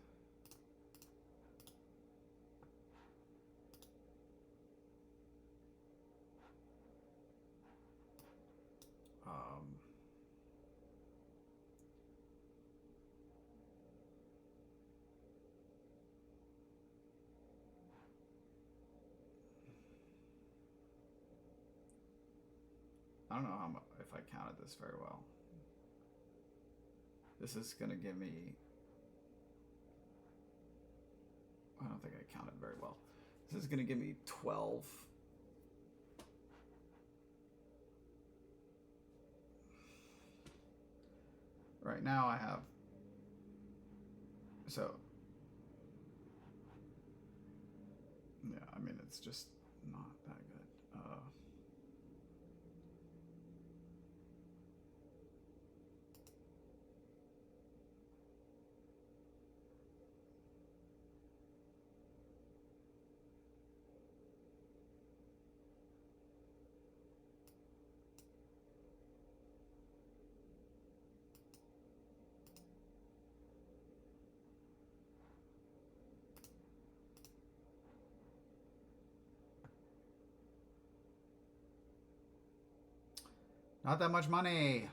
I don't know if I counted this very well. This is going to give me... I don't think I counted very well. This is going to give me 12. Right now I have... So... Yeah, I mean, it's just not that good. Not that much money.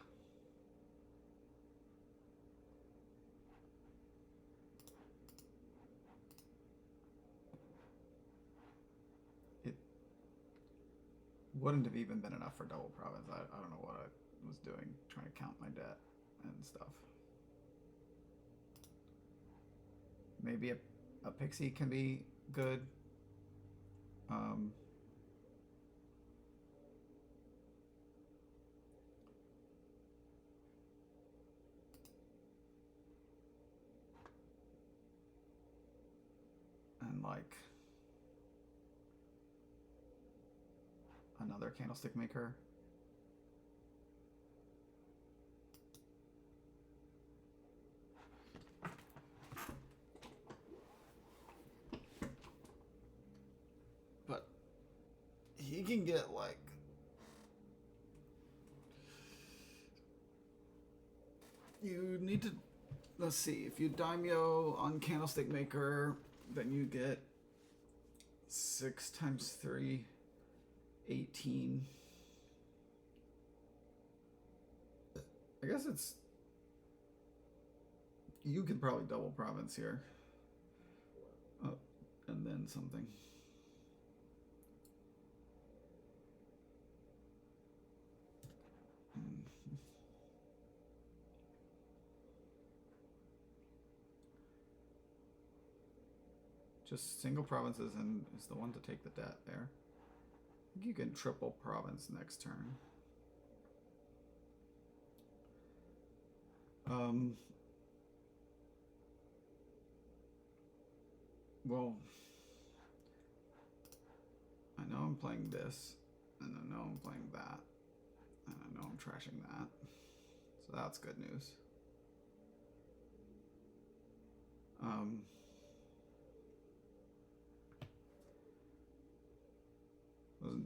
It wouldn't have even been enough for double province. I don't know what I was doing, trying to count my debt and stuff. Maybe a pixie can be good. And like another candlestick maker. But he can get like you need to, let's see, if you daimyo on candlestick maker, then you get 6 times 3, 18. I guess it's, you could probably double province here. Oh, and then something. Just single provinces and is the one to take the debt there. I think you can triple province next turn. Well, I know I'm playing this, and I know I'm playing that, and I know I'm trashing that. So that's good news.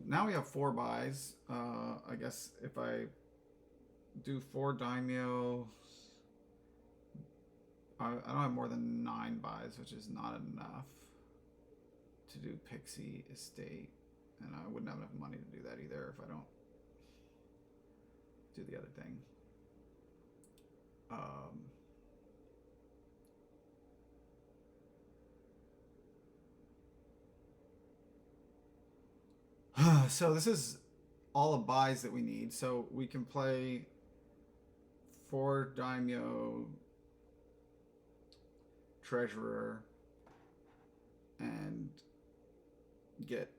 Now we have 4 buys. I guess if I do 4 daimyo, I don't have more than 9 buys, which is not enough to do Pixie Estate. And I wouldn't have enough money to do that either if I don't do the other thing. So this is all the buys that we need. So we can play 4 daimyo, treasurer, and get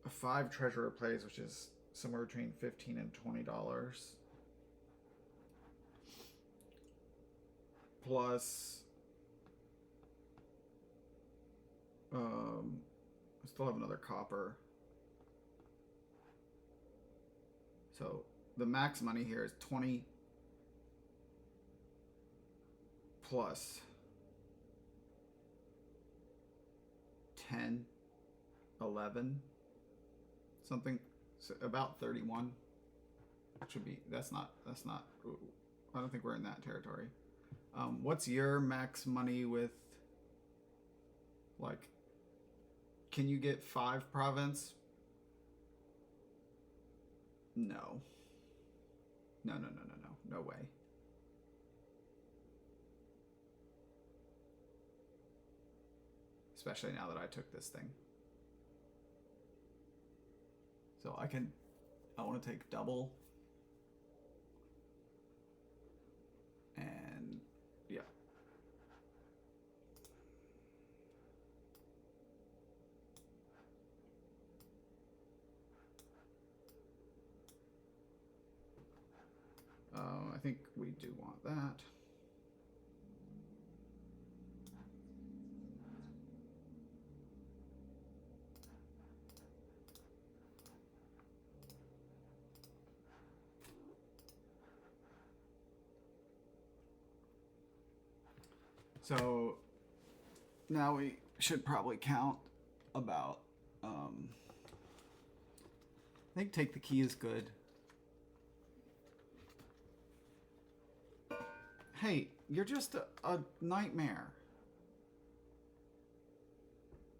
a 5 treasurer plays, which is somewhere between $15 and $20. Plus, I still have another copper. So the max money here is 20 plus 10, 11, something, so about 31. Should be, that's not, I don't think we're in that territory. What's your max money with, like, can you get 5 province? No. No way. Especially now that I took this thing. So I can I want to take double. And yeah. I think we do want that. So now we should probably count about, I think take the key is good. Hey, you're just a nightmare.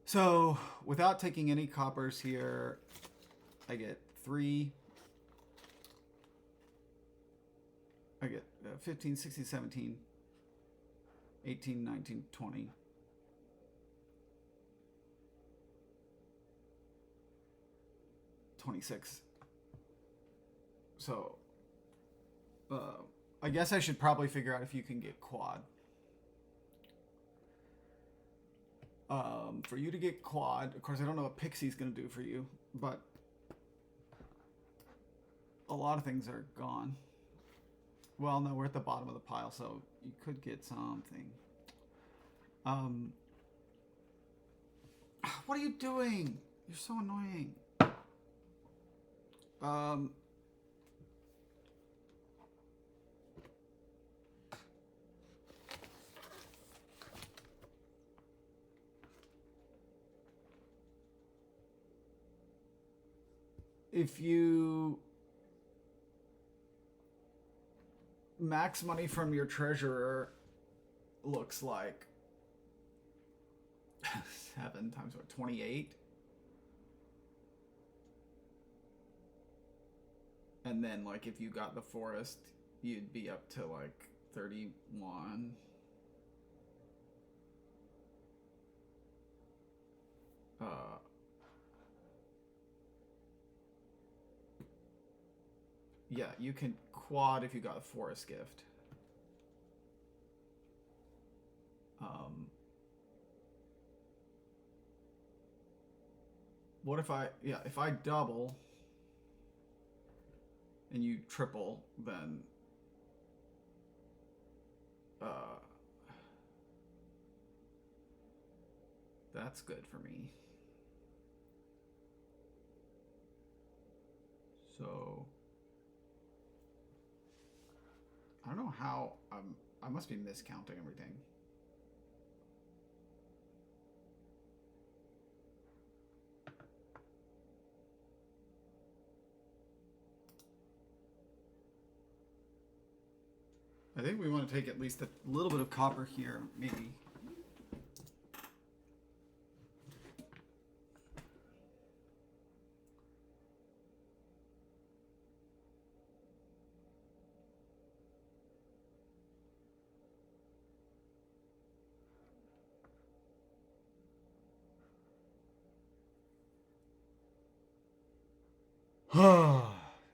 So without taking any coppers here, I get 3. I get 15, 16, 17, 18, 19, 20. 26. So, I guess I should probably figure out if you can get quad. For you to get quad, of course, I don't know what Pixie's going to do for you, but a lot of things are gone. Well, no, we're at the bottom of the pile, so you could get something. What are you doing? You're so annoying. If you max money from your treasurer, looks like 7 times what, 28? And then, like, if you got the forest, you'd be up to, like, 31. Yeah, you can quad if you got a forest gift. What if if I double and you triple, then that's good for me. So I don't know how I must be miscounting everything. I think we want to take at least a little bit of copper here, maybe.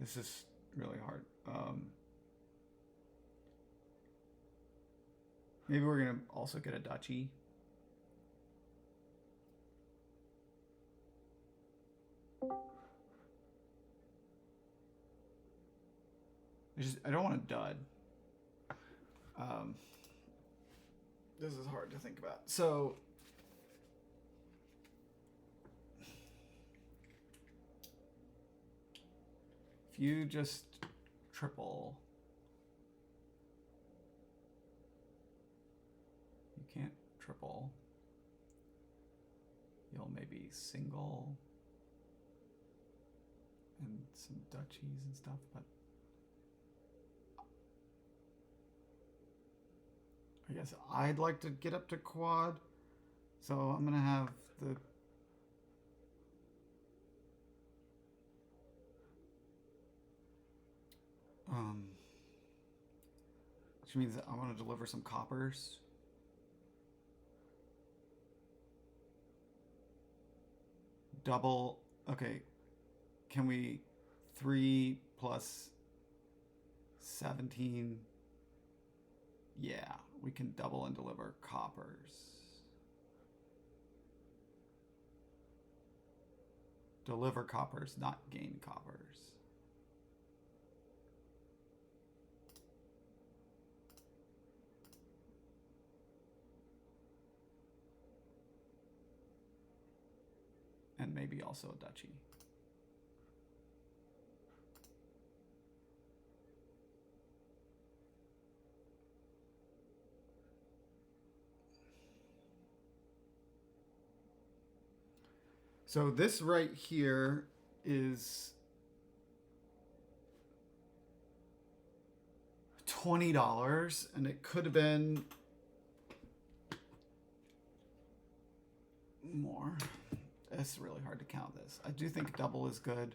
This is really hard. Maybe we're gonna also get a duchy. I don't want a dud. This is hard to think about. So if you just triple, you can't triple. You'll maybe single and some duchies and stuff, but I guess I'd like to get up to quad, so I'm gonna have the which means that I want to deliver some coppers. Double. Okay, can we 3 plus 17. Yeah, we can double and deliver coppers. Deliver coppers, not gain coppers. And maybe also a duchy. So this right here is $20, and it could have been more. It's really hard to count this. I do think double is good.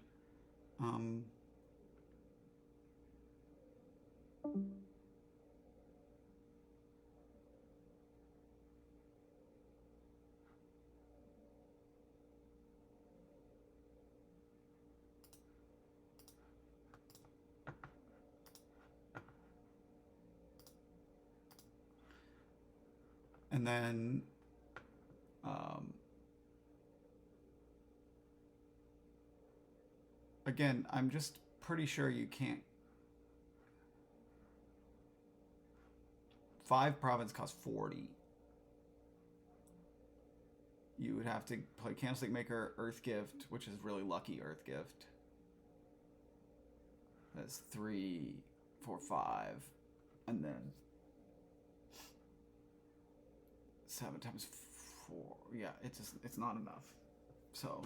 And then again, I'm just pretty sure you can't. 5 province costs 40. You would have to play Candlestick Maker, Earth Gift, which is really lucky Earth Gift. That's 3, 4, 5. And then 7 times 4. Yeah, it's not enough. So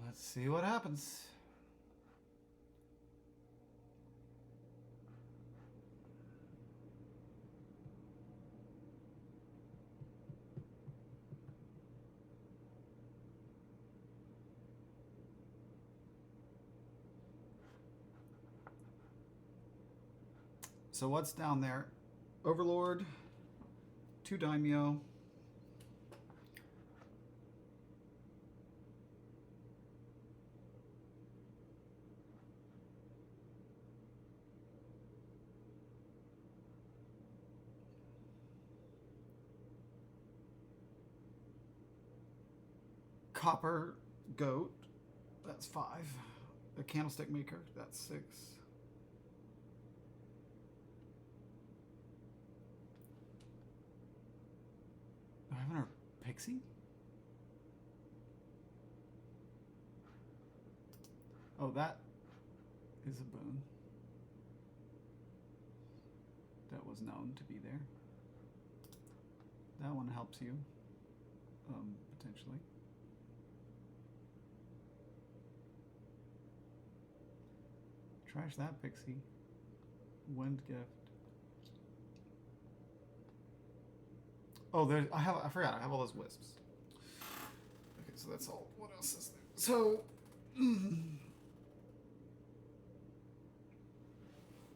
let's see what happens. So what's down there? Overlord, 2 daimyo. Copper goat, that's 5. A Candlestick Maker, that's 6. Do I have another pixie? Oh, that is a boon. That was known to be there. That one helps you, potentially. Trash that pixie. Wind gift. Oh, there. I forgot. I have all those wisps. Okay, so that's all. What else is there? So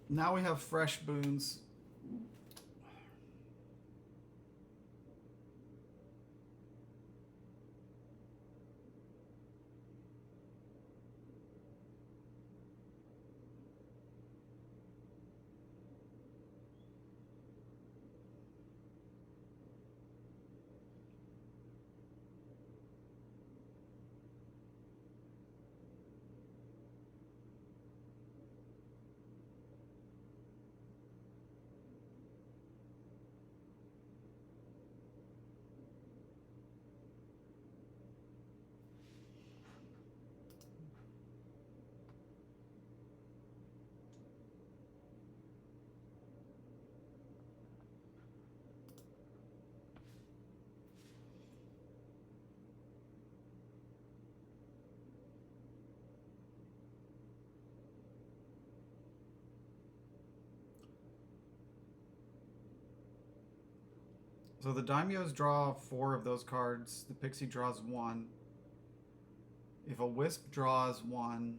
now we have fresh boons. So the daimyos draw 4 of those cards. The pixie draws 1. If a wisp draws 1,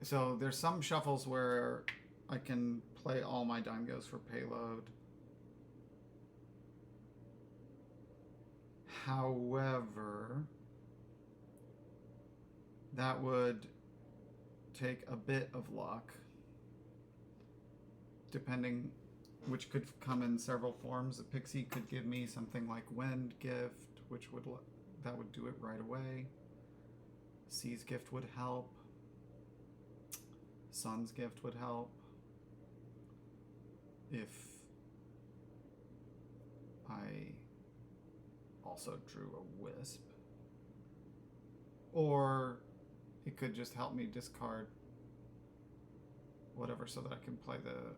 so there's some shuffles where I can play all my daimyos for payload. However, that would take a bit of luck, depending, which could come in several forms. A pixie could give me something like Wind Gift, which would that would do it right away. Sea's Gift would help. Sun's Gift would help. If I also drew a wisp. Or it could just help me discard whatever so that I can play the...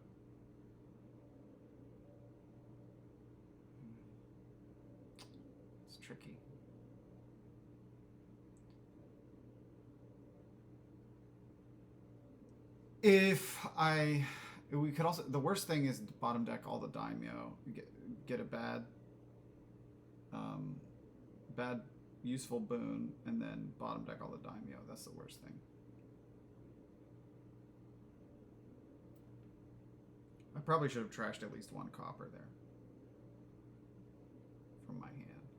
It's tricky. We could also... The worst thing is bottom deck all the daimyo. You get a bad useful boon, and then bottom deck all the daimyo. That's the worst thing. I probably should have trashed at least 1 copper there from my hand.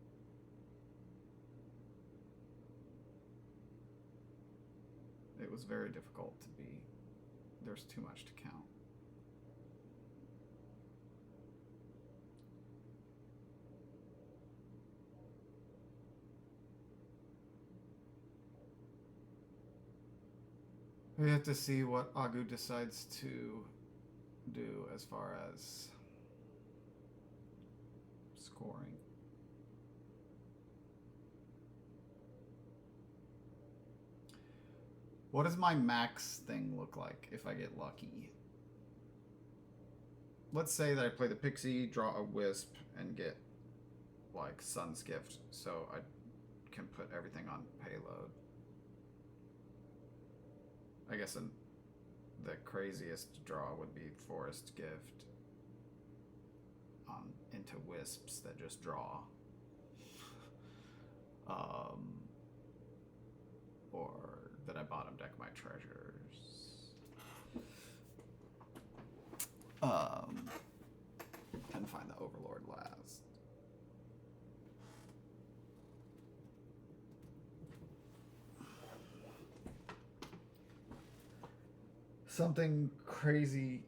It was very difficult to be... There's too much to count. We have to see what Agoo decides to do as far as scoring. What does my max thing look like if I get lucky? Let's say that I play the pixie, draw a wisp, and get like Sun's Gift, so I can put everything on payload. I guess the craziest draw would be Forest Gift into wisps that just draw. Or that I bottom deck my treasures. And find the Overlord last. Something crazy.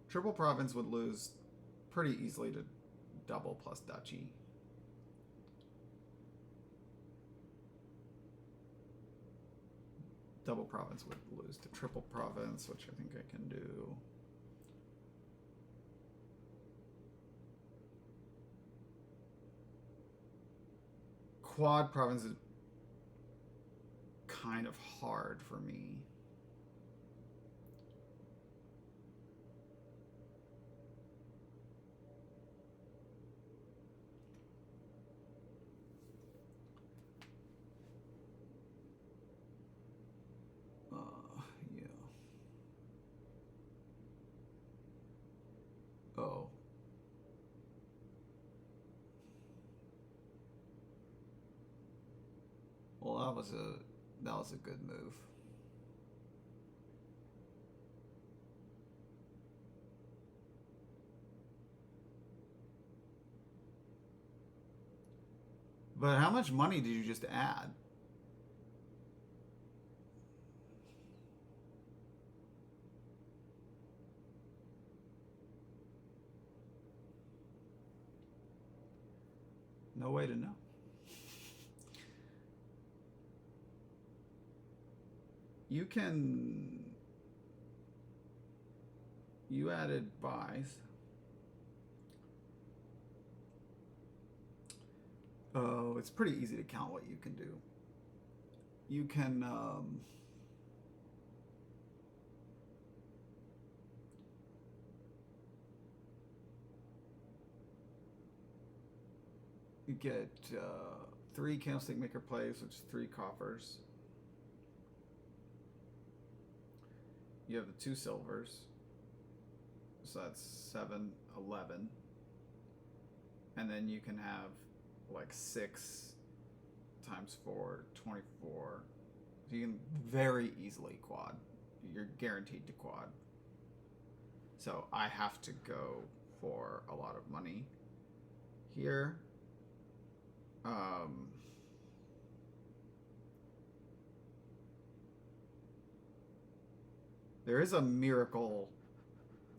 Triple Province would lose pretty easily to double plus Duchy. Double Province would lose to Triple Province, which I think I can do. Quad Province is kind of hard for me. Yeah. Oh. Well, that was a good move. But how much money did you just add? No way to know. You added buys. Oh, it's pretty easy to count what you can do. You can you get 3 Candlestick Maker plays, which is 3 coffers. you have the 2 silvers. So that's 7, 11. And then you can have like 6 times 4, 24. So you can very easily quad. You're guaranteed to quad. So I have to go for a lot of money here. There is a miracle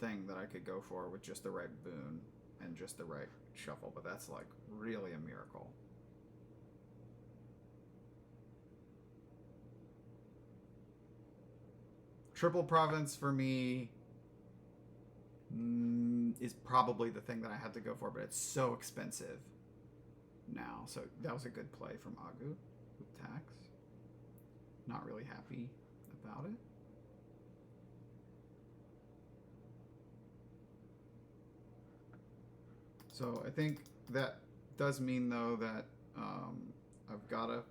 thing that I could go for with just the right boon and just the right shuffle, but that's like really a miracle. Triple Province for me is probably the thing that I had to go for, but it's so expensive now. So that was a good play from Agoo with tax. Not really happy about it. So I think that does mean, though, that I've got to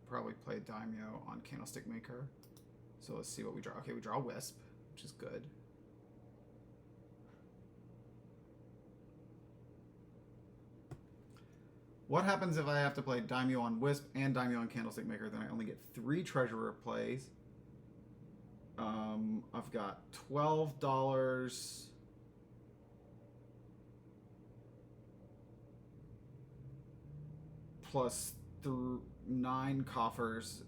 probably play Daimyo on Candlestick Maker. So let's see what we draw. Okay, we draw Wisp, which is good. What happens if I have to play Daimyo on Wisp and Daimyo on Candlestick Maker? Then I only get 3 Treasurer plays. I've got $12 plus 9 coffers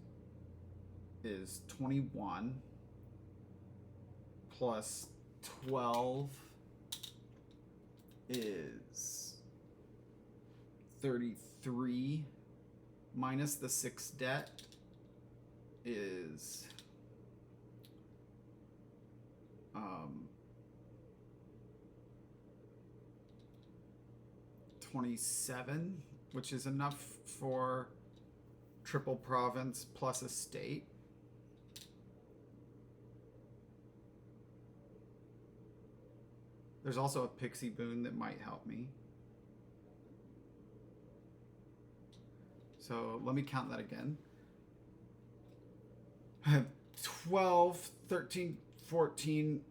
is 21 plus 12 is 33 minus the 6 debt is 27, which is enough for Triple Province plus Estate. There's also a Pixie Boon that might help me. So let me count that again. I have 12, 13, 14,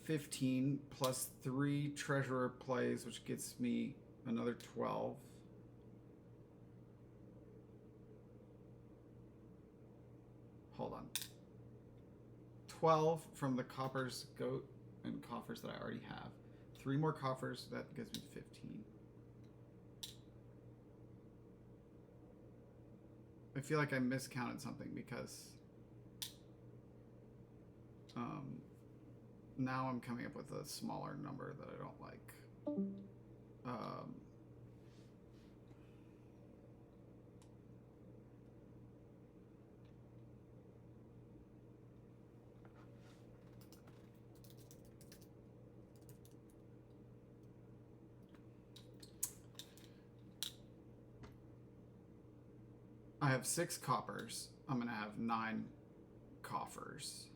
15 plus 3 Treasurer plays, which gets me another 12. Hold on. 12 from the coppers, goat, and coffers that I already have. 3 more coffers, that gives me 15. I feel like I miscounted something because now I'm coming up with a smaller number that I don't like. I have 6 coppers. I'm going to have 9 coffers.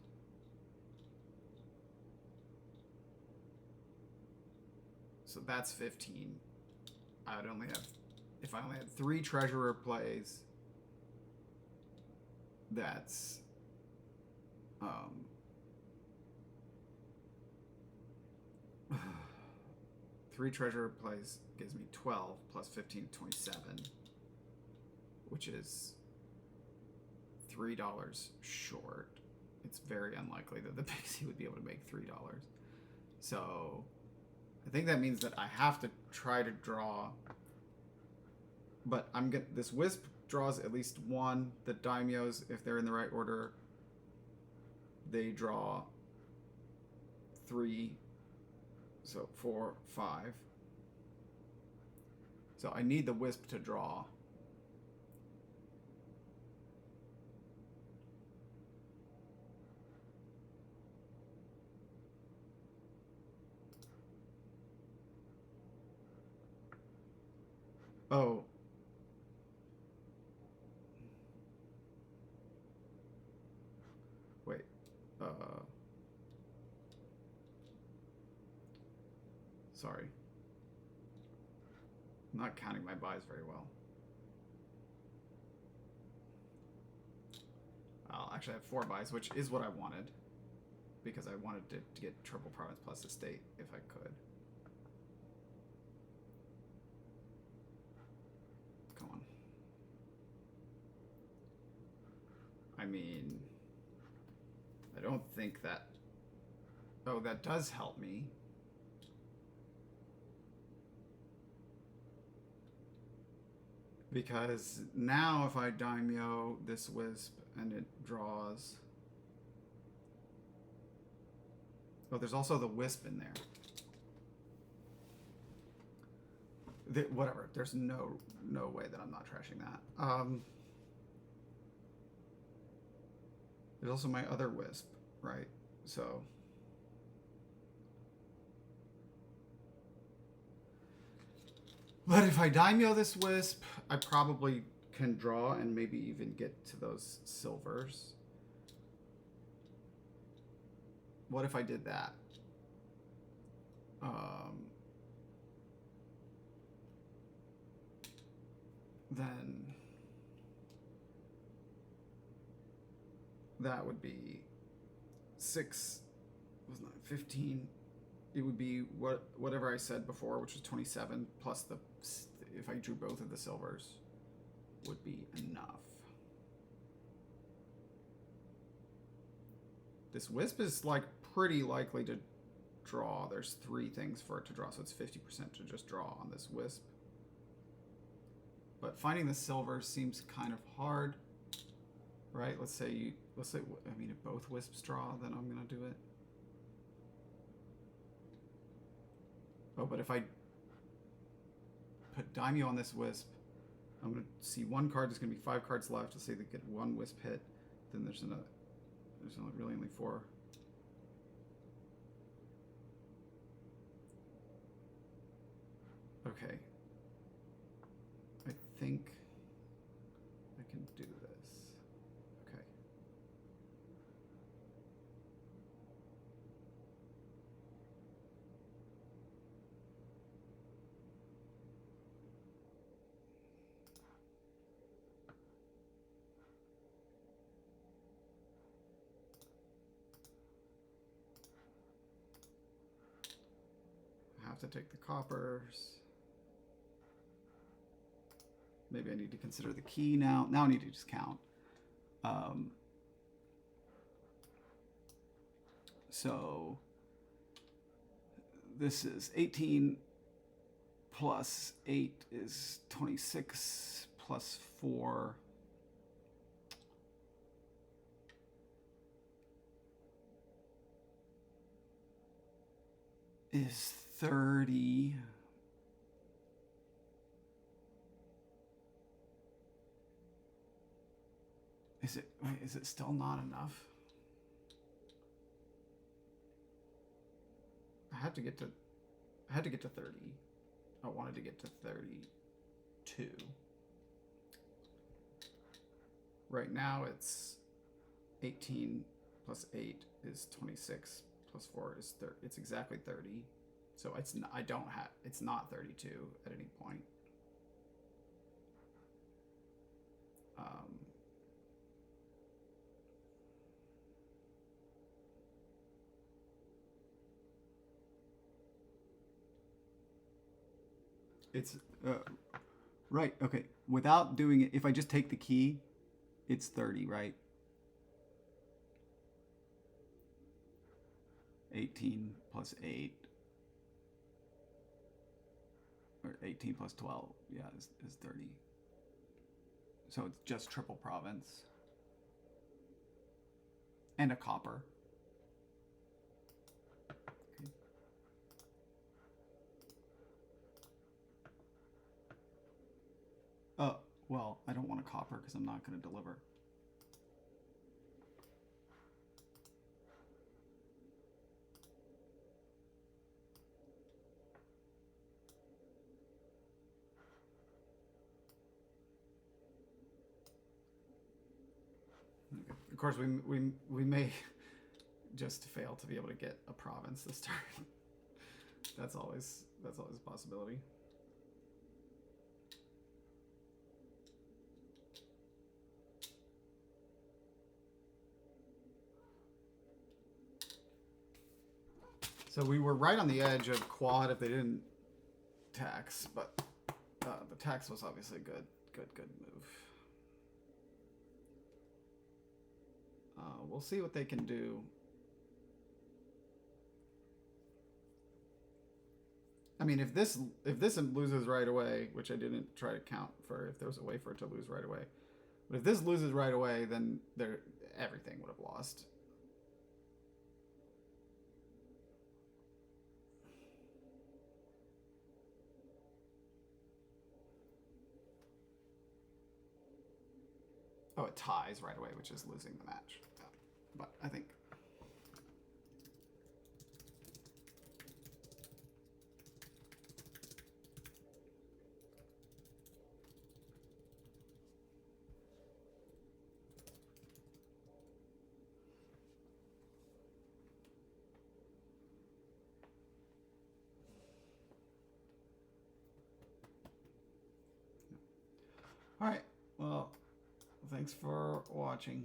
So that's 15. I'd only have, if I only had 3 treasurer plays, that's 3 treasurer plays gives me 12 plus 15, 27, which is $3 short. It's very unlikely that the Pixie would be able to make $3. So I think that means that I have to try to draw, but this Wisp draws at least 1. The Daimyos, if they're in the right order, they draw 3, so 4, 5. So I need the Wisp to draw. Oh. Wait. Sorry. I'm not counting my buys very well. I'll actually have 4 buys, which is what I wanted. because I wanted to get triple province plus estate if I could. Come on. I mean, I don't think that... Oh, that does help me. Because now if I daimyo this wisp and it draws... Oh, there's also the wisp in there. Whatever. There's no way that I'm not trashing that. There's also my other wisp, right? So... But if I daimyo this wisp, I probably can draw and maybe even get to those silvers. What if I did that? Then that would be 6, was not 15. It would be whatever I said before, which was 27 plus the, if I drew both of the silvers, would be enough. This wisp is like pretty likely to draw. There's 3 things for it to draw, so it's 50% to just draw on this wisp. But finding the silver seems kind of hard, right? Let's say, I mean, if both wisps draw, then I'm gonna do it. Oh, but if I put daimyo on this wisp, I'm gonna see 1 card. There's gonna be 5 cards left. Let's say they get 1 wisp hit, then there's really only 4. Okay. I think I can do this. Okay. I have to take the coppers. Maybe I need to consider the key now. Now I need to just count. So this is 18 plus 8 is 26 plus 4 is 30. Is it still not enough? I had to get to 30. I wanted to get to 32. Right now it's 18 plus 8 is 26 plus 4 is 30. It's exactly 30. So it's not, it's not 32 at any point. It's right. Okay. Without doing it, if I just take the key, it's 30, right? 18 plus 8, or 18 plus 12, yeah, is 30. So it's just triple province and a copper. Well, I don't want a copper because I'm not going to deliver. Okay. Of course, we may just fail to be able to get a province this turn. That's always a possibility. So we were right on the edge of quad if they didn't tax, but the tax was obviously a good move. We'll see what they can do. I mean, if this loses right away, which I didn't try to count for if there was a way for it to lose right away, but if this loses right away, then everything would have lost. Oh, it ties right away, which is losing the match. Yeah. But I think. All right. Well, thanks for watching.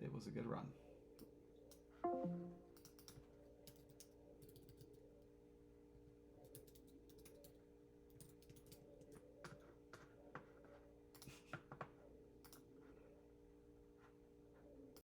It was a good run.